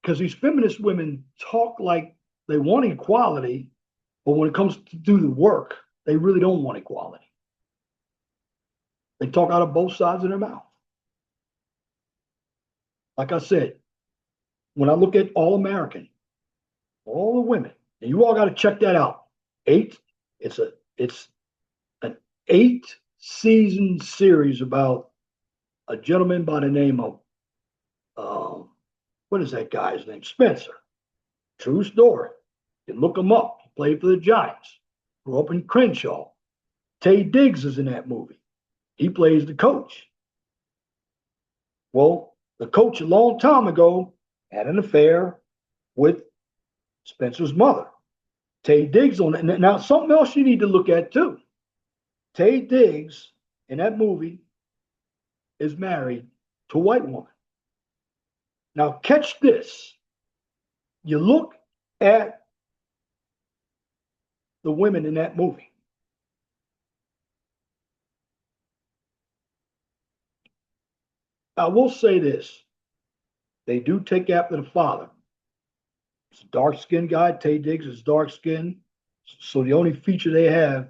Because these feminist women talk like they want equality, but when it comes to do the work, they really don't want equality. They talk out of both sides of their mouth. Like I said, when I look at All American, all the women, and you all got to check that out. It's an 8-season series about a gentleman by the name of what is that guy's name? Spencer. True story. You look him up. He played for the Giants. Grew up in Crenshaw. Taye Diggs is in that movie. He plays the coach. Well, the coach a long time ago had an affair with Spencer's mother. Taye Diggs on it. Now, something else you need to look at too. Taye Diggs in that movie is married to a white woman. Now, catch this. You look at the women in that movie. I will say this. They do take after the father. It's a dark-skinned guy. Taye Diggs is dark-skinned. So the only feature they have,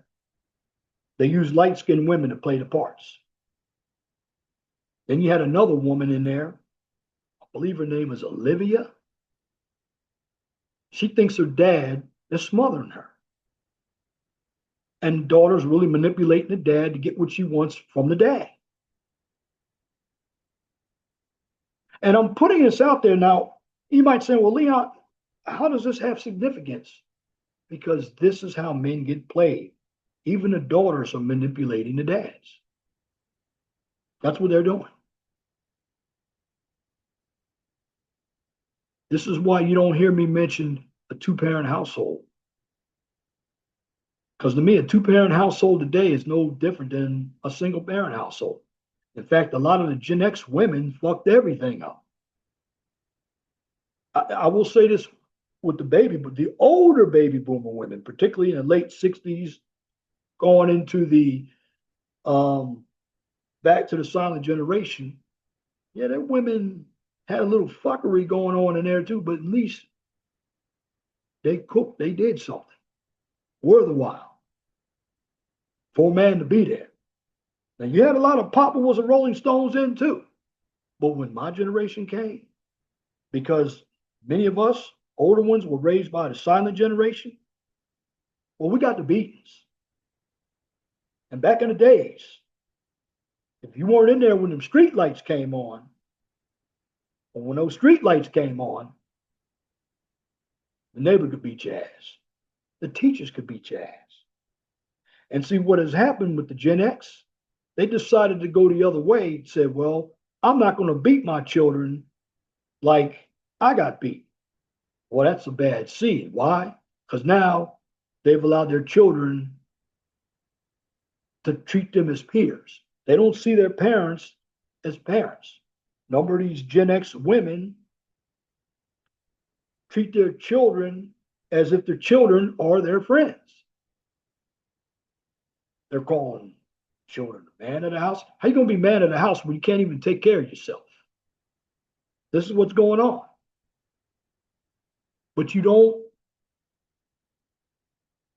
they use light-skinned women to play the parts. Then you had another woman in there. I believe her name is Olivia. She thinks her dad is smothering her. And the daughter's really manipulating the dad to get what she wants from the dad. And I'm putting this out there now. You might say, well, Leon, how does this have significance? Because this is how men get played. Even the daughters are manipulating the dads. That's what they're doing. This is why you don't hear me mention a two-parent household. Because to me, a two-parent household today is no different than a single-parent household. In fact, a lot of the Gen X women fucked everything up. I will say this with the older baby boomer women, particularly in the late 60s, going into the back to the silent generation. Yeah, that women had a little fuckery going on in there too, but at least they cooked, they did something worth the while for a man to be there. Now you had a lot of Papa was a Rolling Stones in too, but when my generation came, because many of us older ones were raised by the silent generation, well, we got the beatings. And back in the days, if you weren't in there when them street lights came on, or when those street lights came on, the neighbor could beat your ass. The teachers could beat your ass. And see what has happened with the Gen X, they decided to go the other way and said, well, I'm not going to beat my children like I got beat. Well, that's a bad seed. Why? Because now they've allowed their children to treat them as peers. They don't see their parents as parents. A number of these Gen X women treat their children as if their children are their friends. They're calling children the man of the house. How you going to be man of the house when you can't even take care of yourself? This is what's going on. But you don't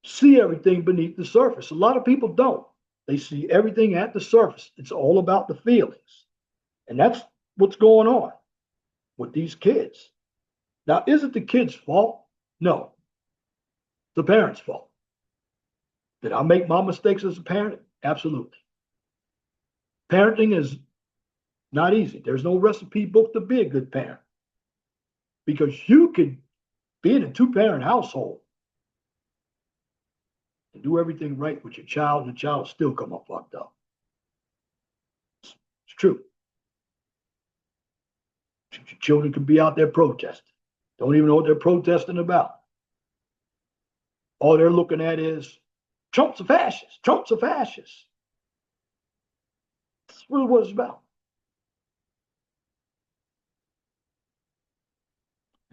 see everything beneath the surface. A lot of people don't. They see everything at the surface. It's all about the feelings. And that's what's going on with these kids. Now, is it the kid's fault? No. The parent's fault. Did I make my mistakes as a parent? Absolutely. Parenting is not easy. There's no recipe book to be a good parent. Because you could be in a two-parent household and do everything right with your child, and the child will still come up fucked up. It's true. Your children could be out there protesting. Don't even know what they're protesting about. All they're looking at is Trump's a fascist. Trump's a fascist. That's really what it's about.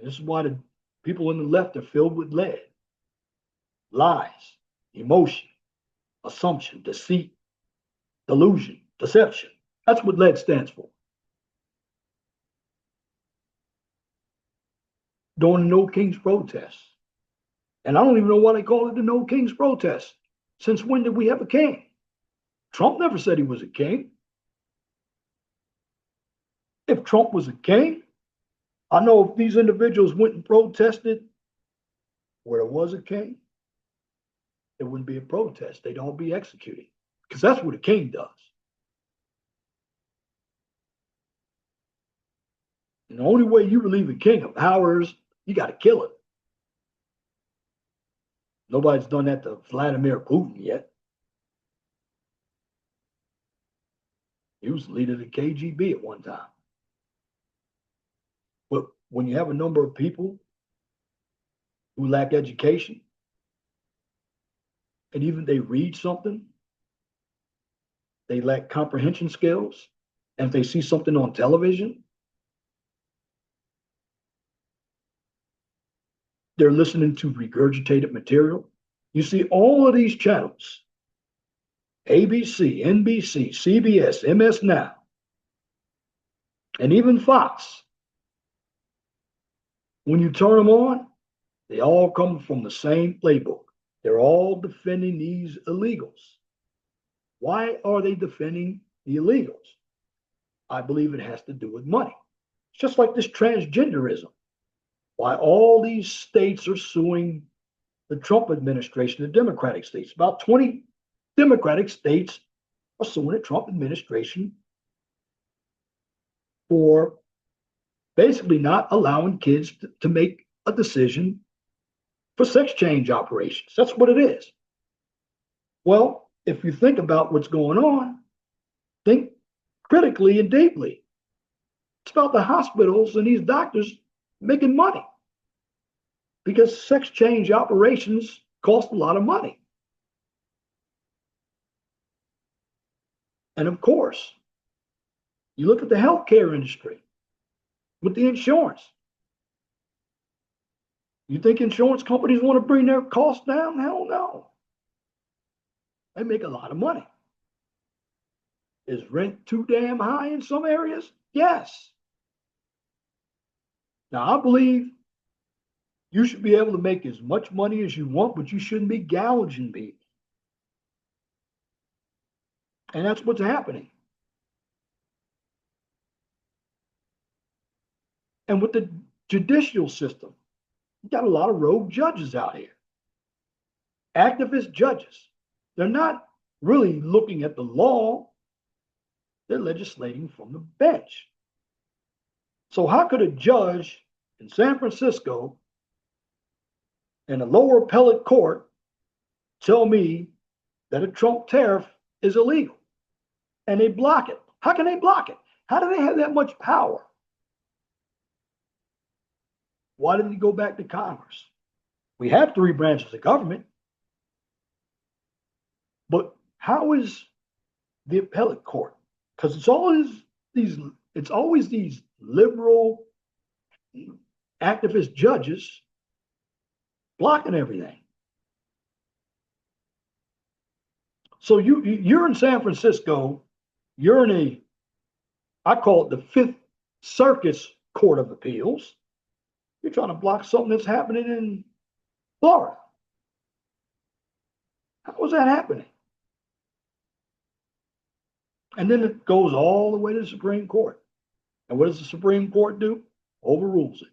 This is why the people on the left are filled with lead, lies, emotion, assumption, deceit, delusion, deception. That's what lead stands for. During the No Kings protest. And I don't even know why they call it the No Kings protest. Since when did we have a king? Trump never said he was a king. If Trump was a king, I know if these individuals went and protested where there was a king, it wouldn't be a protest. They'd all be executed because that's what a king does. And the only way you relieve a king of power is you got to kill him. Nobody's done that to Vladimir Putin yet. He was the leader of the KGB at one time. But when you have a number of people who lack education, and even they read something, they lack comprehension skills, and if they see something on television, they're listening to regurgitated material. You see all of these channels, ABC, NBC, CBS, MS Now, and even Fox. When you turn them on, they all come from the same playbook. They're all defending these illegals. Why are they defending the illegals? I believe it has to do with money. It's just like this transgenderism. Why all these states are suing the Trump administration, the Democratic states. About 20 Democratic states are suing the Trump administration for basically not allowing kids to make a decision for sex change operations. That's what it is. Well, if you think about what's going on, think critically and deeply. It's about the hospitals and these doctors making money because sex change operations cost a lot of money. And of course, you look at the healthcare industry with the insurance. You think insurance companies want to bring their costs down? Hell no. They make a lot of money. Is rent too damn high in some areas? Yes. Now, I believe you should be able to make as much money as you want, but you shouldn't be gouging people. And that's what's happening. And with the judicial system, you got a lot of rogue judges out here. Activist judges. They're not really looking at the law. They're legislating from the bench. So how could a judge in San Francisco in a lower appellate court tell me that a Trump tariff is illegal and they block it? How can they block it? How do they have that much power? Why didn't he go back to Congress? We have 3 branches of government. But how is the appellate court? Because it's always these liberal activist judges blocking everything. So you're in San Francisco, you're in I call it the Fifth Circuit's Court of Appeals. You're trying to block something that's happening in Florida. How is that happening? And then it goes all the way to the Supreme Court. And what does the Supreme Court do? Overrules it.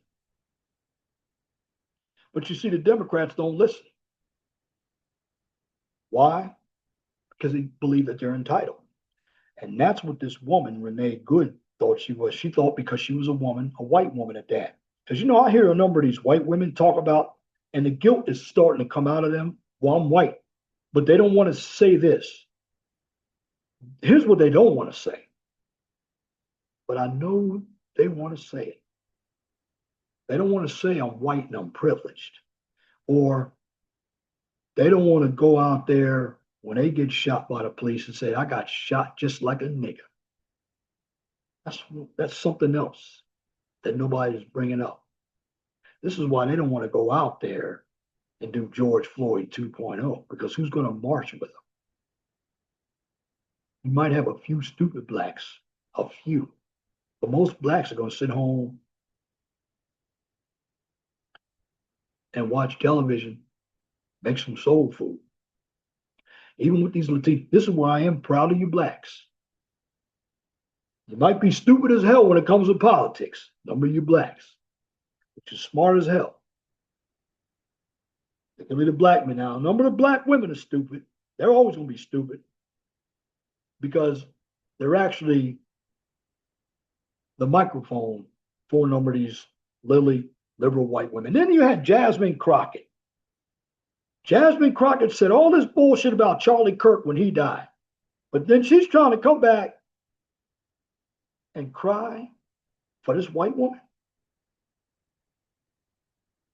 But you see, the Democrats don't listen. Why? Because they believe that they're entitled. And that's what this woman, Renee Good, thought she was. She thought because she was a woman, a white woman at that. Because, I hear a number of these white women talk about, and the guilt is starting to come out of them. Well, I'm white. But they don't want to say this. Here's what they don't want to say. But I know they want to say it. They don't want to say I'm white and I'm privileged. Or they don't want to go out there when they get shot by the police and say, I got shot just like a nigger. That's something else that nobody's bringing up. This is why they don't want to go out there and do George Floyd 2.0, because who's going to march with them? You might have a few stupid blacks, a few, but most blacks are going to sit home and watch television, make some soul food. Even with these Latinos, this is why I am proud of you blacks. You might be stupid as hell when it comes to politics. Number of you blacks, but you're smart as hell. They can be the black men now. A number of black women are stupid. They're always going to be stupid because they're actually the microphone for a number of these liberal white women. Then you had Jasmine Crockett. Jasmine Crockett said all this bullshit about Charlie Kirk when he died, but then she's trying to come back and cry for this white woman.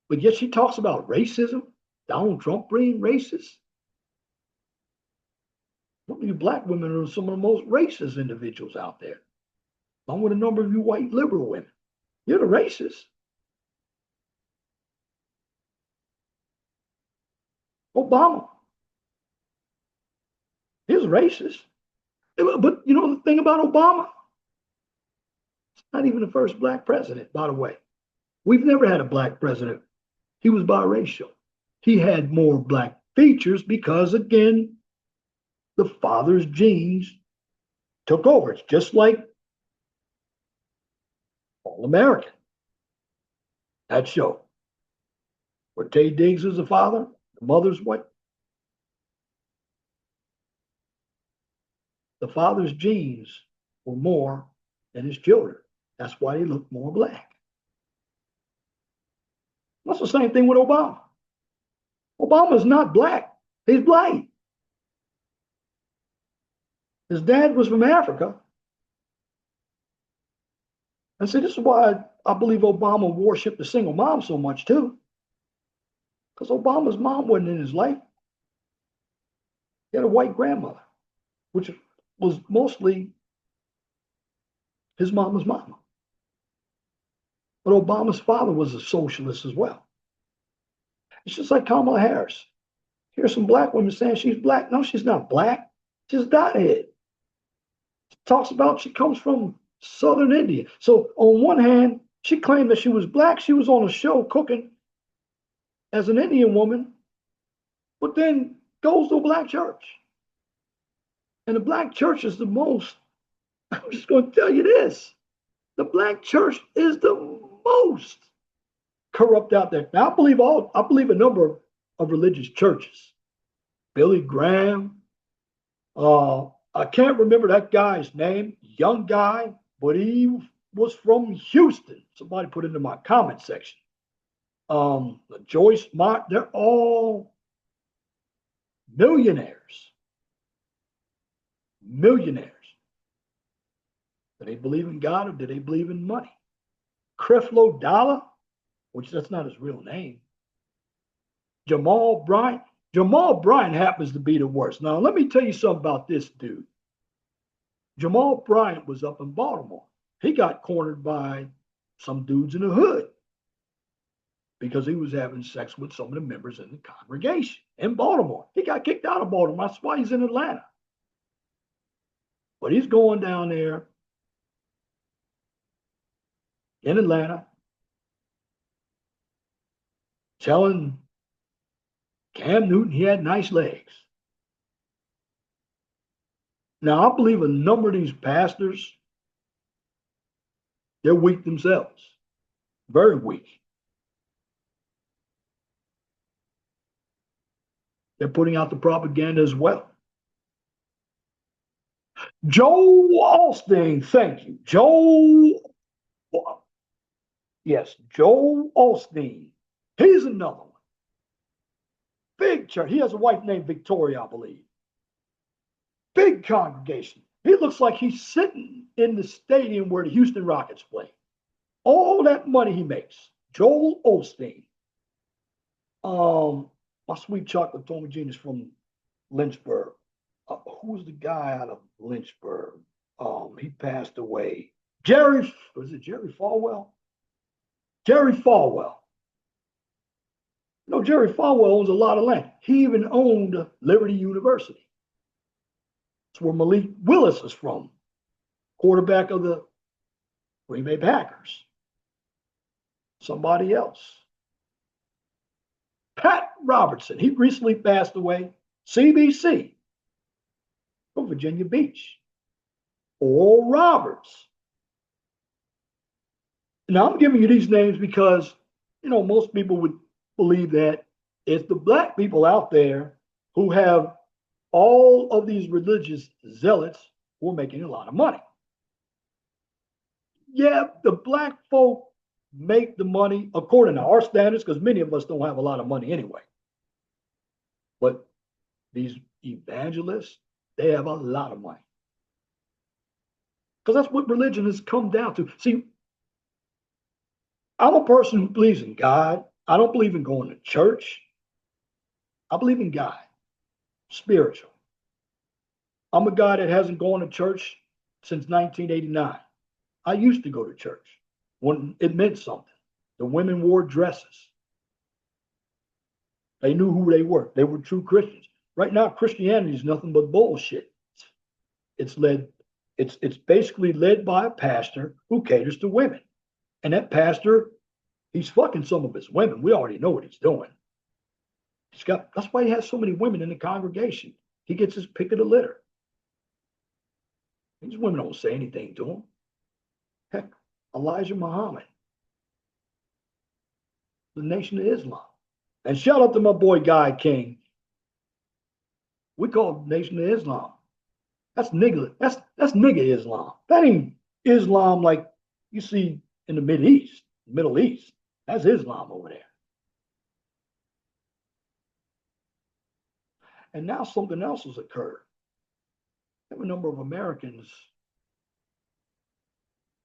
But yet she talks about racism, Donald Trump being racist. Some of you black women are some of the most racist individuals out there, along with a number of you white liberal women. You're the racists. Obama, he was racist. But you know the thing about Obama? He's not even the first black president, by the way. We've never had a black president. He was biracial. He had more black features because, again, the father's genes took over. It's just like All American, that show, where Taye Diggs is the father, the mother's what? The father's genes were more than his children. That's why he looked more black. That's the same thing with Obama. Obama's not black. He's white. His dad was from Africa. And see, this is why I believe Obama worshipped the single mom so much too. Because Obama's mom wasn't in his life. He had a white grandmother, which was mostly his mama's mama. But Obama's father was a socialist as well. It's just like Kamala Harris. Here's some black women saying she's black. No, she's not black. She's dothead. She talks about she comes from Southern India. So on one hand, she claimed that she was black. She was on a show cooking as an Indian woman, but then goes to a black church. And the black church is the most, I'm just going to tell you this, the black church is the most corrupt out there. Now, I believe a number of religious churches. Billy Graham, I can't remember that guy's name, young guy, but he was from Houston. Somebody put it in my comment section. Joyce Mott, they're all millionaires. Millionaires. Do they believe in God or do they believe in money? Creflo Dollar, which that's not his real name. Jamal Bryant. Jamal Bryant happens to be the worst. Now, let me tell you something about this dude. Jamal Bryant was up in Baltimore. He got cornered by some dudes in the hood because he was having sex with some of the members in the congregation in Baltimore. He got kicked out of Baltimore. That's why he's in Atlanta. But he's going down there in Atlanta telling Cam Newton he had nice legs. Now, I believe a number of these pastors, they're weak themselves, very weak. They're putting out the propaganda as well. Joel Osteen, thank you. Joel Osteen. He's another one. Big church. He has a wife named Victoria, I believe. Big congregation. He looks like he's sitting in the stadium where the Houston Rockets play. All that money he makes. Joel Osteen. My sweet chocolate Tommy Jean is from Lynchburg. Who's the guy out of Lynchburg? He passed away. Was it Jerry Falwell? Jerry Falwell. You know, Jerry Falwell owns a lot of land. He even owned Liberty University. That's where Malik Willis is from, quarterback of the Green Bay Packers. Somebody else. Pat Robertson, he recently passed away. CBC from Virginia Beach. Oral Roberts. Now, I'm giving you these names because, you know, most people would believe that it's the black people out there who have all of these religious zealots who are making a lot of money. Yeah, the black folk make the money according to our standards because many of us don't have a lot of money anyway. But these evangelists, they have a lot of money. Because that's what religion has come down to. See, I'm a person who believes in God. I don't believe in going to church. I believe in God, spiritual. I'm a guy that hasn't gone to church since 1989. I used to go to church when it meant something. The women wore dresses. They knew who they were. They were true Christians. Right now, Christianity is nothing but bullshit. It's basically led by a pastor who caters to women. And that pastor, he's fucking some of his women. We already know what he's doing. That's why he has so many women in the congregation. He gets his pick of the litter. These women don't say anything to him. Heck, Elijah Muhammad, the Nation of Islam. And shout out to my boy Guy King. We call it Nation of Islam. That's nigga. That's nigga Islam. That ain't Islam like you see in the Middle East. That's Islam over there. And now something else has occurred. There have a number of Americans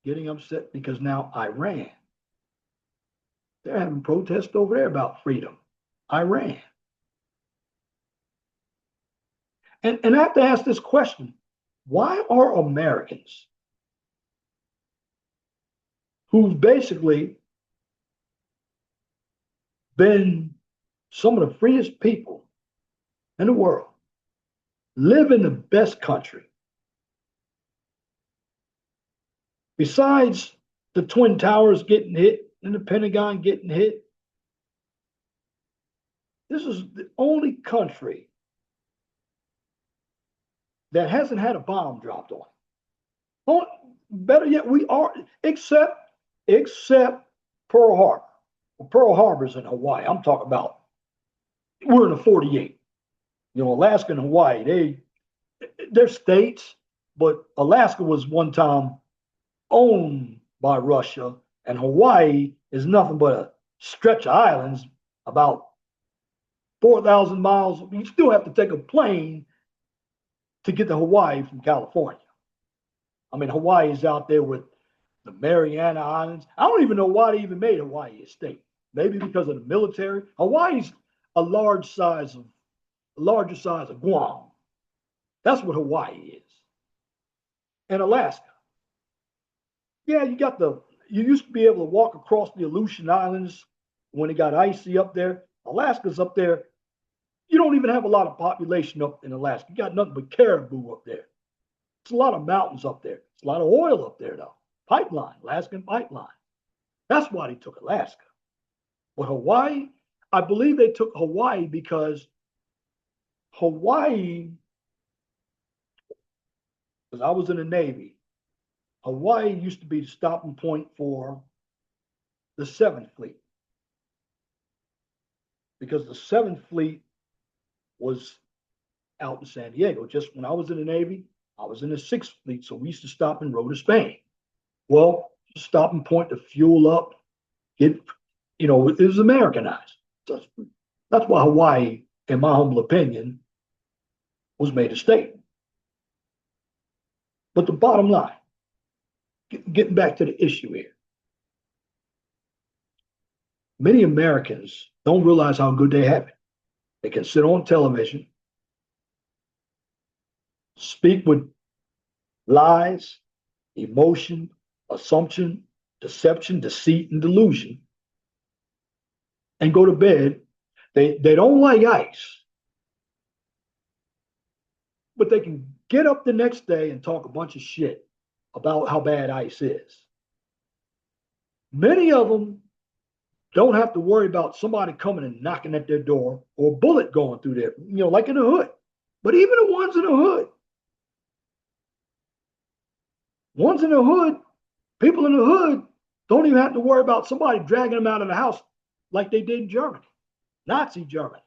getting upset because now Iran, they're having protests over there about freedom. Iran. And I have to ask this question. Why are Americans who've basically been some of the freest people in the world, live in the best country, besides the Twin Towers getting hit and the Pentagon getting hit, this is the only country that hasn't had a bomb dropped on it. Oh, better yet, we are, except Pearl Harbor. Well, Pearl Harbor's in Hawaii. I'm talking about, we're in the 48. You know, Alaska and Hawaii, they're states, but Alaska was one time owned by Russia, and Hawaii is nothing but a stretch of islands about 4,000 miles. You still have to take a plane to get to Hawaii from California. I mean, Hawaii is out there with the Mariana Islands. I don't even know why they even made Hawaii a state. Maybe because of the military. Hawaii's a larger size of Guam. That's what Hawaii is. And Alaska. Yeah, you used to be able to walk across the Aleutian Islands when it got icy up there. Alaska's up there. You don't even have a lot of population up in Alaska. You got nothing but caribou up there. It's a lot of mountains up there. It's a lot of oil up there, though. Pipeline, Alaskan pipeline. That's why they took Alaska. But Hawaii, I believe they took Hawaii because Hawaii, because I was in the Navy, Hawaii used to be the stopping point for the 7th Fleet. Because the 7th Fleet was out in San Diego. Just when I was in the Navy, I was in the 6th Fleet, so we used to stop in Rota, Spain. Well, stopping point to fuel up, it was Americanized. That's why Hawaii, in my humble opinion, was made a state. But the bottom line, getting back to the issue here, many Americans don't realize how good they have it. They can sit on television, speak with lies, emotion, assumption, deception, deceit, and delusion, and go to bed They don't like ICE, but they can get up the next day and talk a bunch of shit about how bad ICE is. Many of them don't have to worry about somebody coming and knocking at their door or a bullet going through there, like in the hood. But even the ones in the hood, people in the hood don't even have to worry about somebody dragging them out of the house like they did in Germany, Nazi Germany.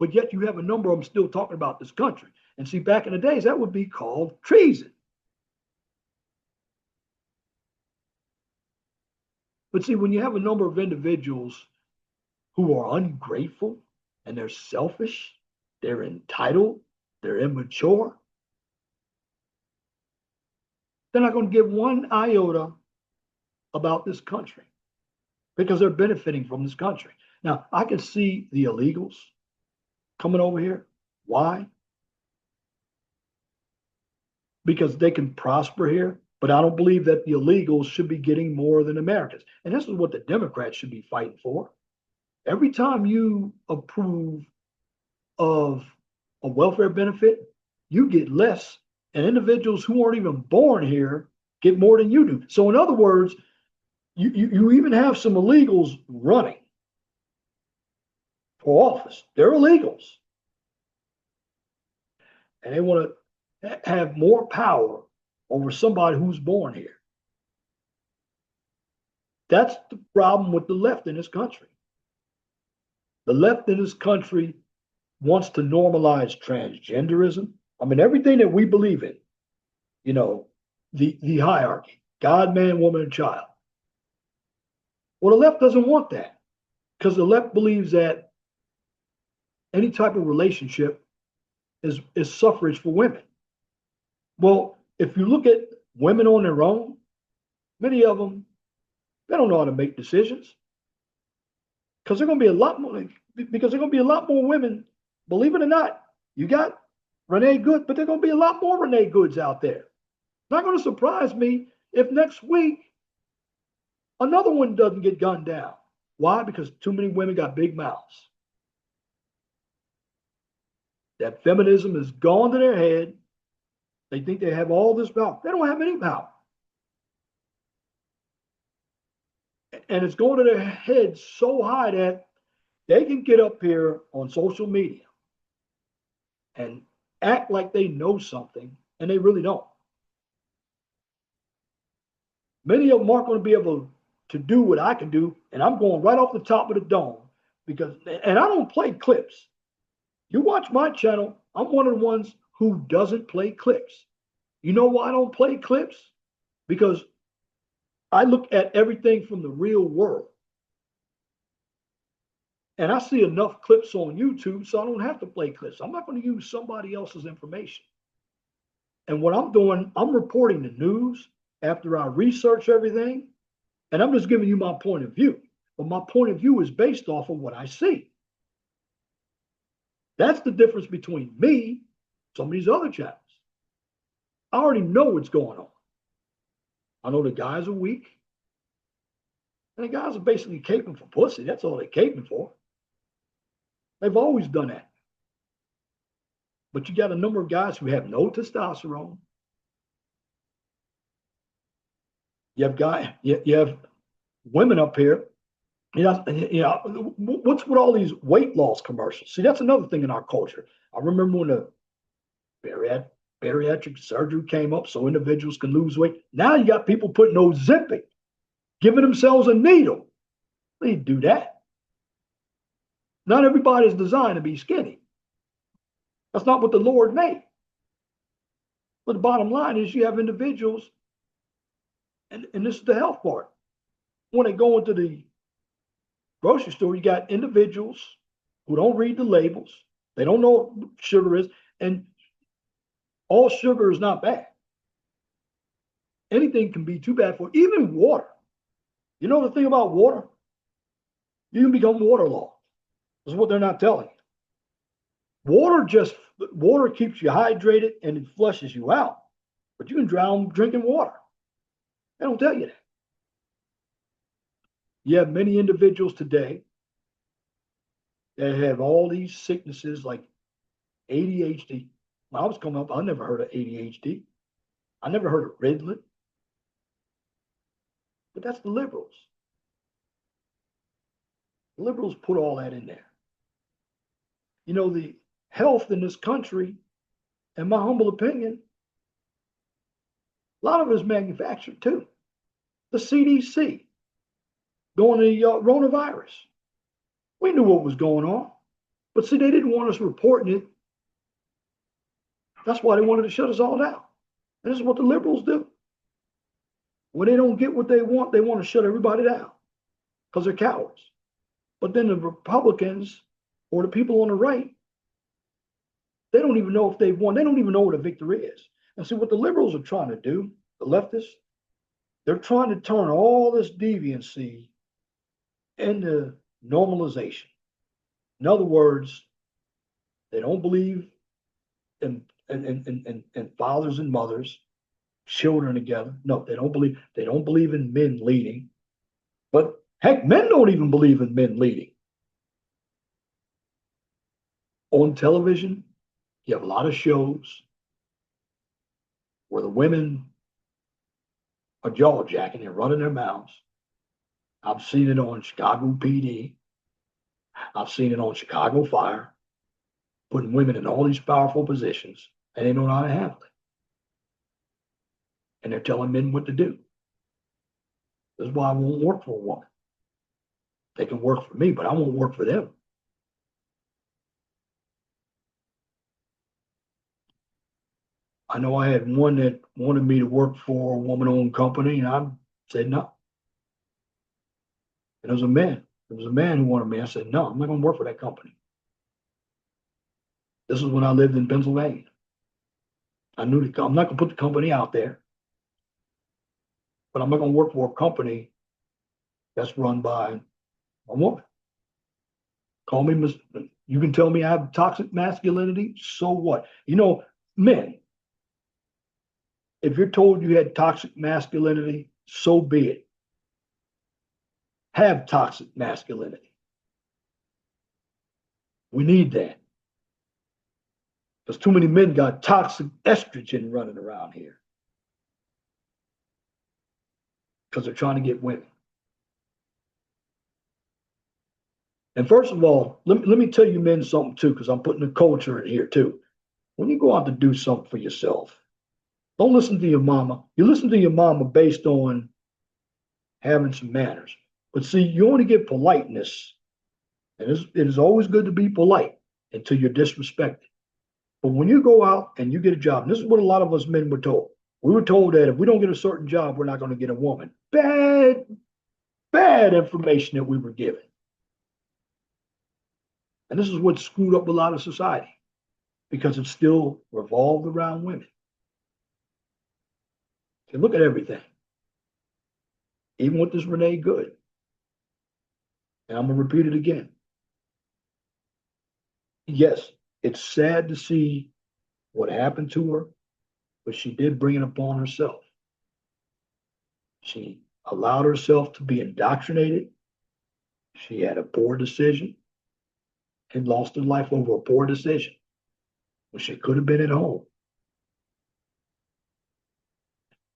But yet you have a number of them still talking about this country. And see, back in the days, that would be called treason. But see, when you have a number of individuals who are ungrateful and they're selfish, they're entitled, they're immature, they're not going to give one iota about this country because they're benefiting from this country. Now, I can see the illegals coming over here. Why? Because they can prosper here, but I don't believe that the illegals should be getting more than Americans. And this is what the Democrats should be fighting for. Every time you approve of a welfare benefit, you get less, and individuals who aren't even born here get more than you do. So in other words, you even have some illegals running for office. They're illegals. And they want to have more power over somebody who's born here. That's the problem with the left in this country. The left in this country wants to normalize transgenderism. I mean, everything that we believe in, the hierarchy, God, man, woman, and child. Well, the left doesn't want that because the left believes that any type of relationship is suffrage for women. Well, if you look at women on their own, many of them, they don't know how to make decisions because they're going to be a lot more women. Believe it or not, you got Renee Good, but there's going to be a lot more Renee Goods out there. It's not going to surprise me if next week another one doesn't get gunned down. Why? Because too many women got big mouths. That feminism has gone to their head. They think they have all this power. They don't have any power. And it's going to their heads so high that they can get up here on social media and act like they know something, and they really don't. Many of them aren't going to be able to do what I can do, and I'm going right off the top of the dome and I don't play clips. You watch my channel, I'm one of the ones who doesn't play clips. You know why I don't play clips? Because I look at everything from the real world. And I see enough clips on YouTube, so I don't have to play clips. I'm not going to use somebody else's information. And what I'm doing, I'm reporting the news after I research everything, and I'm just giving you my point of view. But my point of view is based off of what I see. That's the difference between me and some of these other channels. I already know what's going on. I know the guys are weak. And the guys are basically caping for pussy. That's all they're caping for. They've always done that. But you got a number of guys who have no testosterone. You have women up here. What's with all these weight loss commercials? See, that's another thing in our culture. I remember when the bariatric surgery came up so individuals can lose weight. Now you got people putting Ozempic, giving themselves a needle. They do that. Not everybody is designed to be skinny. That's not what the Lord made. But the bottom line is you have individuals, and this is the health part. When they go into the grocery store, you got individuals who don't read the labels. They don't know what sugar is. And all sugar is not bad. Anything can be too bad for even water. You know the thing about water? You can become waterlogged. That's what they're not telling you. Water keeps you hydrated and it flushes you out. But you can drown drinking water. They don't tell you that. You have many individuals today They have all these sicknesses like ADHD. When I was coming up, I never heard of ADHD. I never heard of Ritalin. But that's the liberals. The liberals put all that in there. You know, the health in this country, in my humble opinion, a lot of it is manufactured too. The CDC going to the coronavirus. We knew what was going on. But see, they didn't want us reporting it. That's why they wanted to shut us all down. And this is what the liberals do. When they don't get what they want to shut everybody down because they're cowards. But then the Republicans or the people on the right, they don't even know if they've won. They don't even know what a victory is. And see, what the liberals are trying to do, the leftists, they're trying to turn all this deviancy into normalization. In other words, they don't believe in fathers and mothers, children together. No, they don't believe in men leading. But heck, men don't even believe in men leading. On television, you have a lot of shows where the women are jaw jacking and running their mouths. I've seen it on Chicago PD. I've seen it on Chicago Fire, putting women in all these powerful positions, and they don't know how to handle it. And they're telling men what to do. This is why I won't work for a woman. They can work for me, but I won't work for them. I know I had one that wanted me to work for a woman-owned company, and I said no. And it was a man. It was a man who wanted me. I said, no, I'm not going to work for that company. This is when I lived in Pennsylvania. I knew I'm not going to put the company out there, but I'm not going to work for a company that's run by a woman. Call me, you can tell me I have toxic masculinity. So what? You know, men, if you're told you had toxic masculinity, so be it. Have toxic masculinity. We need that. Because too many men got toxic estrogen running around here. Because they're trying to get women. And first of all, let me tell you men something too, because I'm putting the culture in here too. When you go out to do something for yourself, don't listen to your mama. You listen to your mama based on having some manners. But see, you only get politeness, and it is always good to be polite until you're disrespected. But when you go out and you get a job, and this is what a lot of us men were told. We were told that if we don't get a certain job, we're not going to get a woman. Bad information that we were given. And this is what screwed up a lot of society because it still revolved around women. And look at everything. Even with this Renee Good. And I'm going to repeat it again. Yes, it's sad to see what happened to her, but she did bring it upon herself. She allowed herself to be indoctrinated. She had a poor decision and lost her life over a poor decision when she could have been at home.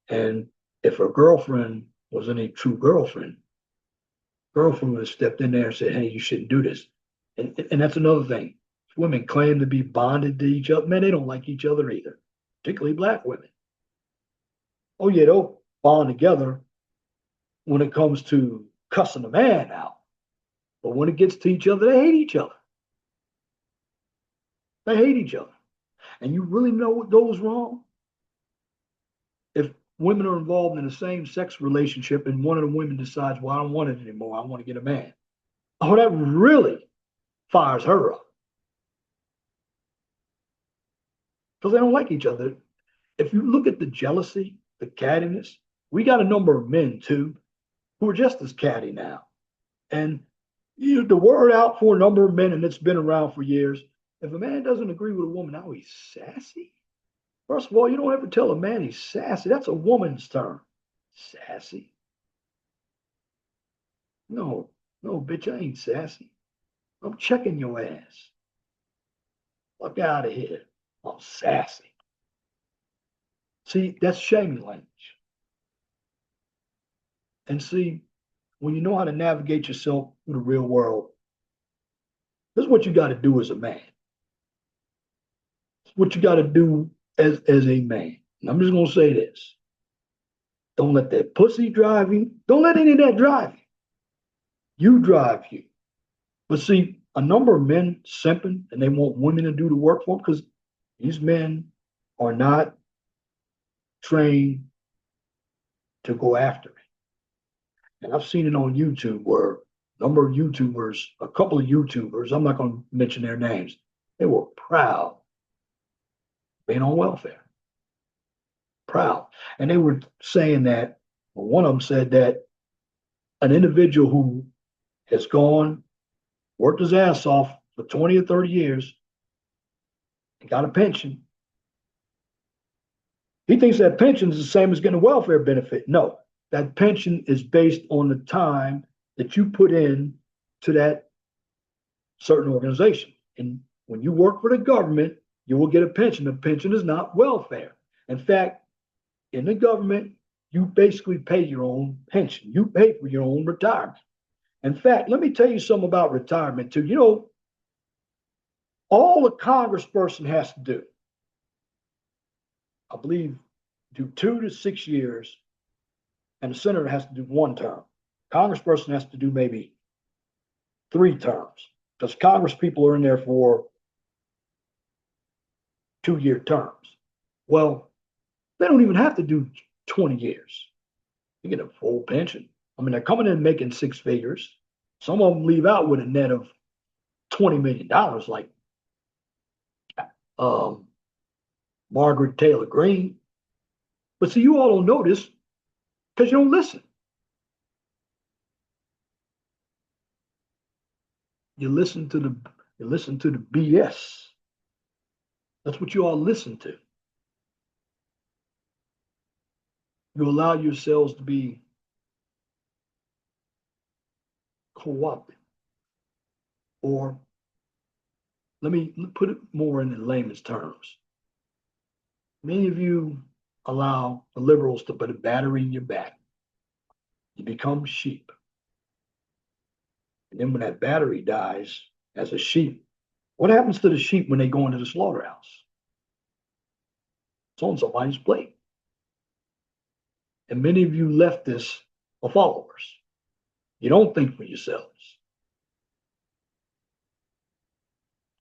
And if her girlfriend was any true girlfriend would have stepped in there and said, hey, you shouldn't do this. And that's another thing. Women claim to be bonded to each other. Man, they don't like each other either, particularly black women. Oh, yeah, they'll bond together when it comes to cussing a man out. But when it gets to each other, they hate each other. They hate each other. And you really know what goes wrong? If women are involved in the same sex relationship and one of the women decides, well, I don't want it anymore. I want to get a man. Oh, that really fires her up. Because they don't like each other. If you look at the jealousy, the cattiness, we got a number of men too who are just as catty now. And you know, the word out for a number of men, and it's been around for years. If a man doesn't agree with a woman, now he's sassy. First of all, you don't ever tell a man he's sassy. That's a woman's term. Sassy. No, bitch, I ain't sassy. I'm checking your ass. Fuck out of here. I'm sassy. See, that's shaming language. And see, when you know how to navigate yourself through the real world, this is what you got to do as a man. It's what you got to do as a man. And I'm just going to say this. Don't let that pussy drive you. Don't let any of that drive you. You drive you. But see, a number of men simping and they want women to do the work for them because these men are not trained to go after it. And I've seen it on YouTube where a number of YouTubers, a couple of YouTubers, I'm not going to mention their names, they were proud being on welfare. Proud. And they were saying that, well, one of them said that an individual who has gone, worked his ass off for 20 or 30 years, and got a pension, he thinks that pension is the same as getting a welfare benefit. No, that pension is based on the time that you put in to that certain organization. And when you work for the government, you will get a pension. The pension is not welfare. In fact, in the government, you basically pay your own pension. You pay for your own retirement. In fact, let me tell you something about retirement too. You know, all a congressperson has to do, I believe, do 2 to 6 years, and the senator has to do 1 term. Congressperson has to do maybe 3 terms because Congress people are in there for 2-year terms. Well, they don't even have to do 20 years. You get a full pension. I mean, they're coming in making 6 figures. Some of them leave out with a net of $20 million, like Margaret Taylor Greene. But see, you all don't know this because you don't listen. You listen to the BS. That's what you all listen to. You allow yourselves to be co-opted. Or let me put it more in the layman's terms. Many of you allow the liberals to put a battery in your back. You become sheep. And then when that battery dies as a sheep, what happens to the sheep when they go into the slaughterhouse? It's on somebody's plate. And many of you leftists are followers. You don't think for yourselves.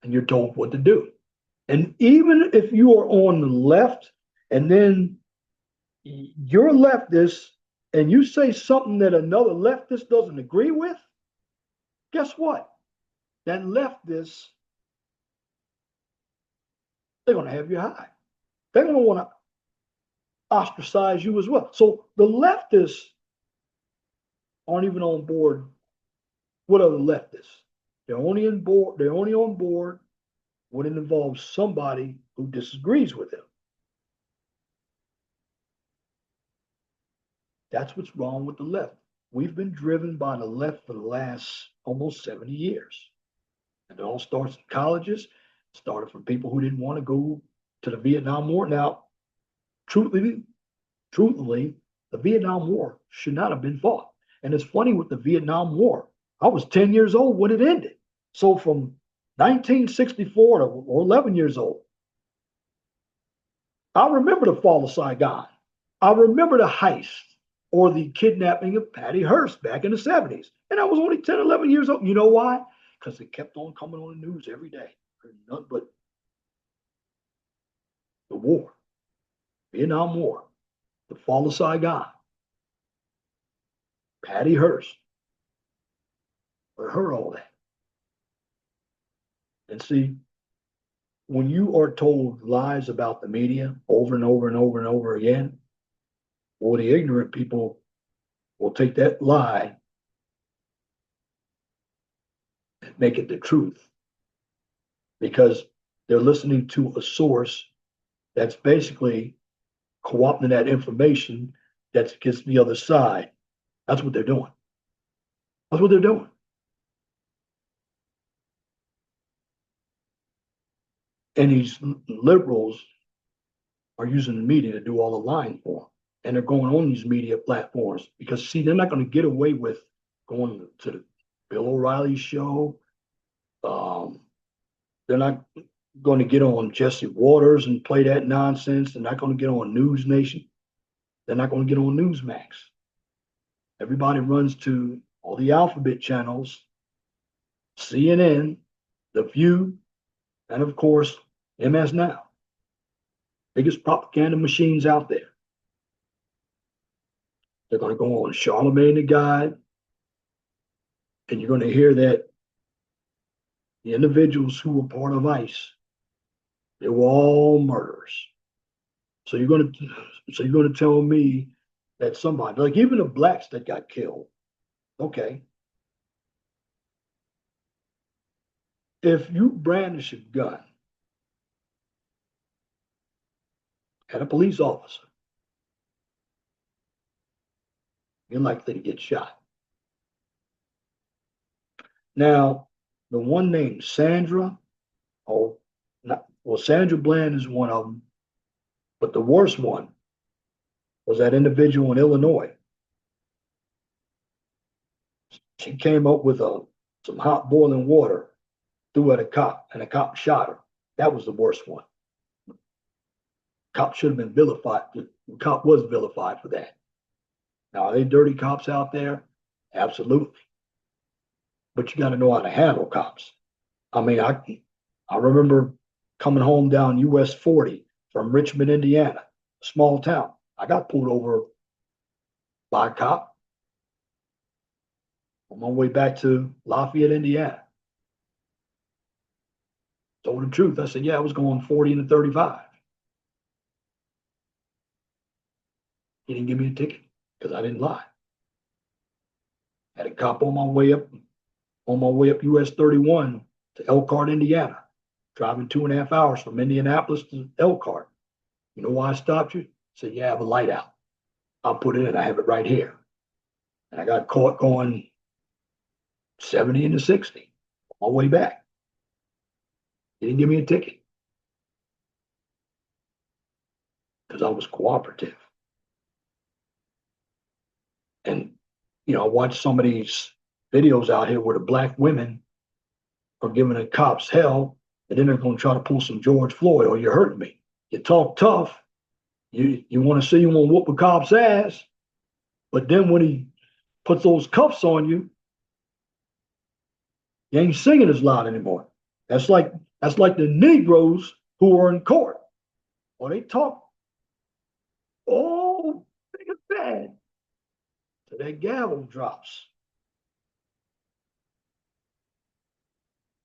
And you're told what to do. And even if you are on the left and then you're a leftist and you say something that another leftist doesn't agree with, guess what? That leftist, they're going to have you high. They're going to want to ostracize you as well. So the leftists aren't even on board with other leftists. They're only on board when it involves somebody who disagrees with them. That's what's wrong with the left. We've been driven by the left for the last almost 70 years. And it all starts in colleges, started from people who didn't want to go to the Vietnam War. Now, truthfully, the Vietnam War should not have been fought. And it's funny with the Vietnam War. I was 10 years old when it ended. So from 1964 to or 11 years old, I remember the fall of Saigon. I remember the heist or the kidnapping of Patty Hearst back in the 70s. And I was only 10, 11 years old. You know why? Because it kept on coming on the news every day. Nothing but the war, Vietnam War, the fall of Saigon, Patty Hearst. I heard all that. And see, when you are told lies about the media over and over and over and over again, well, the ignorant people will take that lie and make it the truth because they're listening to a source that's basically co-opting that information that's against the other side. That's what they're doing. That's what they're doing. And these liberals are using the media to do all the lying for them. And they're going on these media platforms because, see, they're not going to get away with going to the Bill O'Reilly show. They're not going to get on Jesse Waters and play that nonsense. They're not going to get on News Nation. They're not going to get on Newsmax. Everybody runs to all the alphabet channels, CNN, The View, and of course, MS Now. Biggest propaganda machines out there. They're going to go on Charlemagne the God, and you're going to hear that the individuals who were part of ICE, they were all murderers. So you're going to tell me that somebody, like even the blacks that got killed, okay, if you brandish a gun at a police officer, you're likely to get shot. Now, the one named Sandra, oh, not, well, Sandra Bland is one of them, but the worst one was that individual in Illinois. She came up with some hot boiling water, threw at a cop, and a cop shot her. That was the worst one. Cop should have been vilified. The cop was vilified for that. Now, are they dirty cops out there? Absolutely. But you got to know how to handle cops. I mean, I remember coming home down US 40 from Richmond, Indiana, a small town. I got pulled over by a cop on my way back to Lafayette, Indiana. Told the truth. I said, yeah, I was going 40 and 35. He didn't give me a ticket because I didn't lie. Had a cop on my way up US 31 to Elkhart, Indiana, driving 2.5 hours from Indianapolis to Elkhart. You know why I stopped you? I said, yeah, I have a light out. I'll put it in. I have it right here. And I got caught going 70 into 60 on my way back. He didn't give me a ticket because I was cooperative. And, I watched some of these videos out here where the black women are giving the cops hell, and then they're going to try to pull some George Floyd, or you're hurting me. You talk tough. You want to say you want to whoop a cop's ass, but then when he puts those cuffs on you, you ain't singing as loud anymore. That's like the Negroes who are in court. Or they talk, oh, big and bad. So that gavel drops.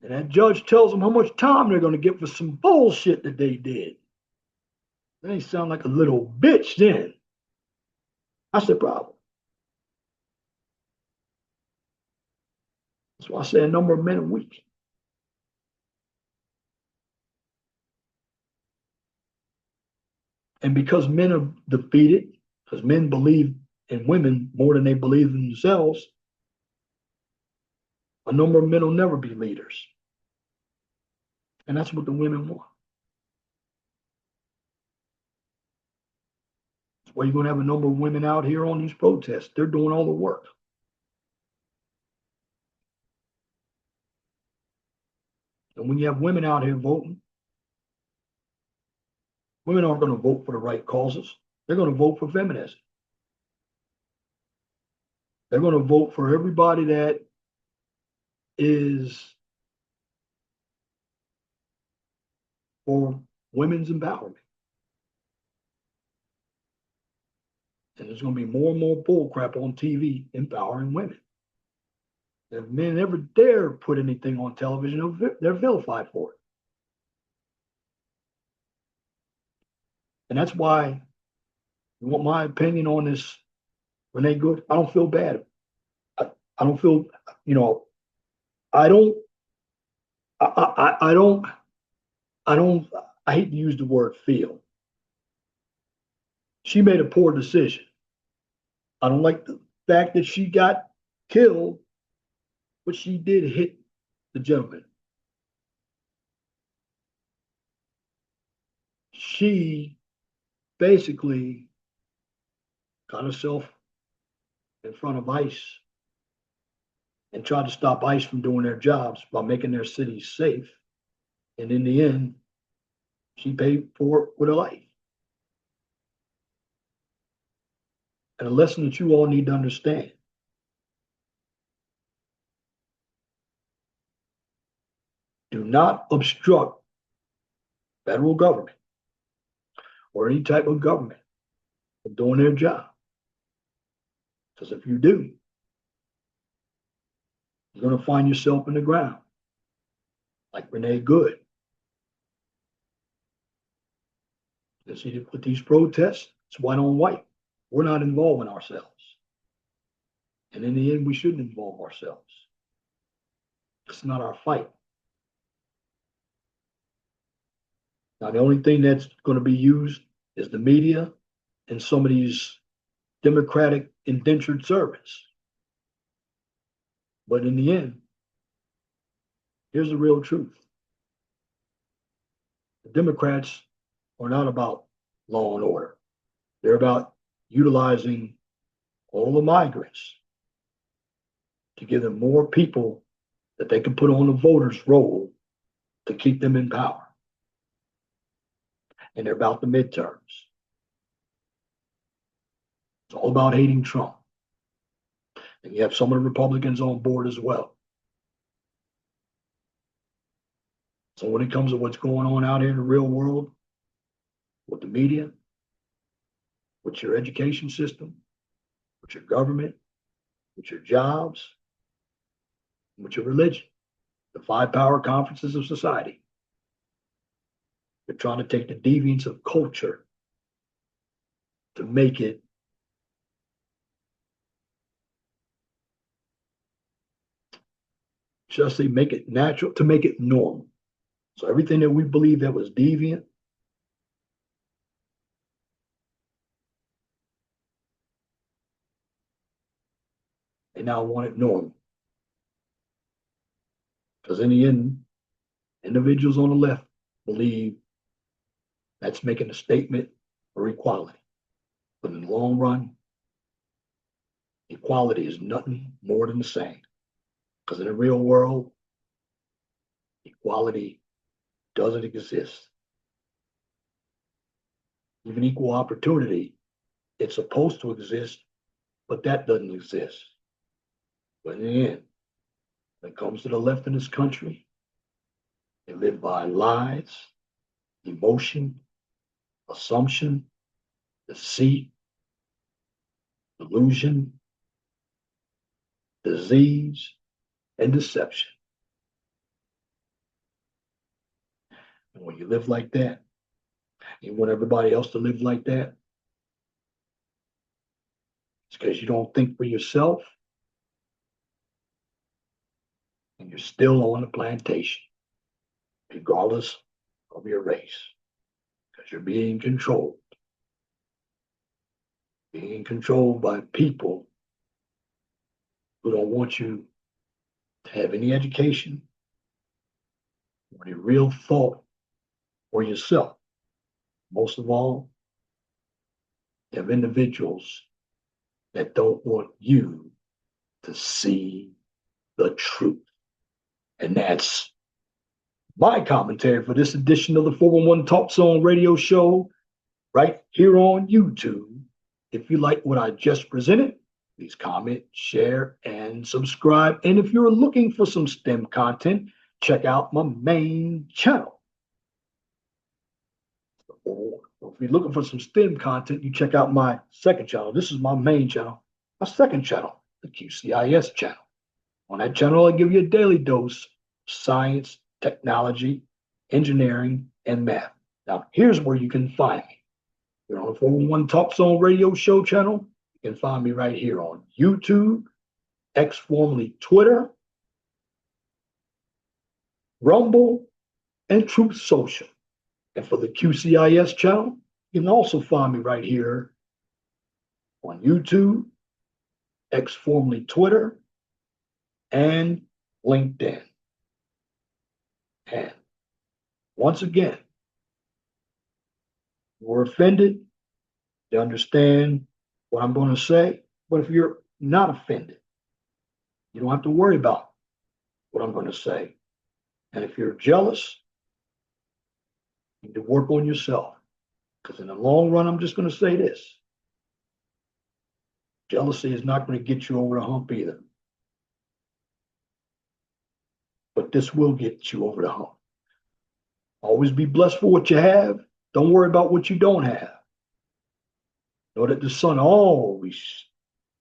And that judge tells them how much time they're going to get for some bullshit that they did. They sound like a little bitch then. That's the problem. That's why I say a number of men are weak. And because men are defeated, because men believe in women more than they believe in themselves, a number of men will never be leaders. And that's what the women want. That's why you're going to have a number of women out here on these protests. They're doing all the work. And when you have women out here voting, women aren't going to vote for the right causes. They're going to vote for feminism. They're going to vote for everybody that is for women's empowerment. And there's going to be more and more bullcrap on TV empowering women. If men ever dare put anything on television, they're vilified for it. And that's why you want my opinion on this, Renee Good? I don't feel bad. I don't feel, I don't, I don't, I hate to use the word feel. She made a poor decision. I don't like the fact that she got killed, but she did hit the gentleman. she basically got herself in front of ICE and tried to stop ICE from doing their jobs by making their cities safe. And in the end, she paid for it with her life. And a lesson that you all need to understand. Do not obstruct federal government or any type of government from doing their job. Because if you do, you're going to find yourself in the ground, like Renee Good. You see, with these protests, it's white on white. We're not involving ourselves. And in the end, we shouldn't involve ourselves. It's not our fight. Now, the only thing that's going to be used is the media and some of these Democratic indentured servants. But in the end, here's the real truth. The Democrats are not about law and order. They're about utilizing all the migrants to give them more people that they can put on the voters' roll to keep them in power. And they're about the midterms. It's all about hating Trump. And you have some of the Republicans on board as well. So when it comes to what's going on out here in the real world, with the media, with your education system, with your government, with your jobs, with your religion, the 5 power conferences of society, they're trying to take the deviance of culture to make it just say make it natural, to make it normal. So everything that we believe that was deviant, they now want it normal. Because in the end, individuals on the left believe that's making a statement for equality. But in the long run, equality is nothing more than the same. Because in the real world, equality doesn't exist. Even equal opportunity, it's supposed to exist, but that doesn't exist. But in the end, when it comes to the left in this country, they live by lies, emotion, assumption, deceit, delusion, disease, and deception. And when you live like that, you want everybody else to live like that, it's because you don't think for yourself and you're still on the plantation, regardless of your race, because you're being controlled by people who don't want you to have any education or any real thought for yourself. Most of all, you have individuals that don't want you to see the truth. And that's my commentary for this edition of the 411 Talk Zone radio show right here on YouTube. If you like what I just presented, please comment, share, and subscribe. And if you're looking for some STEM content, check out my main channel. Or if you're looking for some STEM content, you check out my second channel. This is my main channel. My second channel, the QCIS channel. On that channel, I give you a daily dose of science, technology, engineering, and math. Now, here's where you can find me. You're on the 411 Talk Zone radio show channel. You can find me right here on YouTube, X formerly Twitter, Rumble, and Truth Social. And for the QCIS channel, you can also find me right here on YouTube, X formerly Twitter, and LinkedIn. And once again, We're offended, they understand what I'm going to say. But if you're not offended, you don't have to worry about what I'm going to say. And if you're jealous, you need to work on yourself. Because in the long run, I'm just going to say this: jealousy is not going to get you over the hump either. But this will get you over the hump. Always be blessed for what you have. Don't worry about what you don't have. Know that the sun always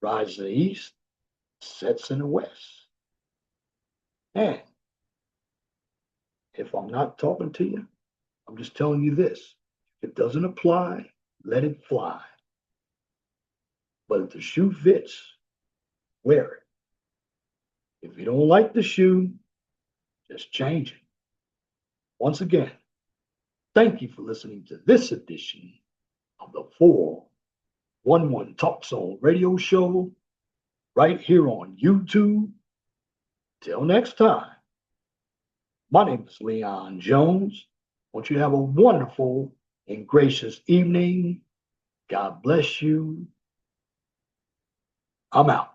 rises in the east, sets in the west. And if I'm not talking to you, I'm just telling you this. If it doesn't apply, let it fly. But if the shoe fits, wear it. If you don't like the shoe, just change it. Once again, thank you for listening to this edition of the 411 Talk Zone radio show right here on YouTube. Till next time, my name is Leon Jones. I want you to have a wonderful and gracious evening. God bless you. I'm out.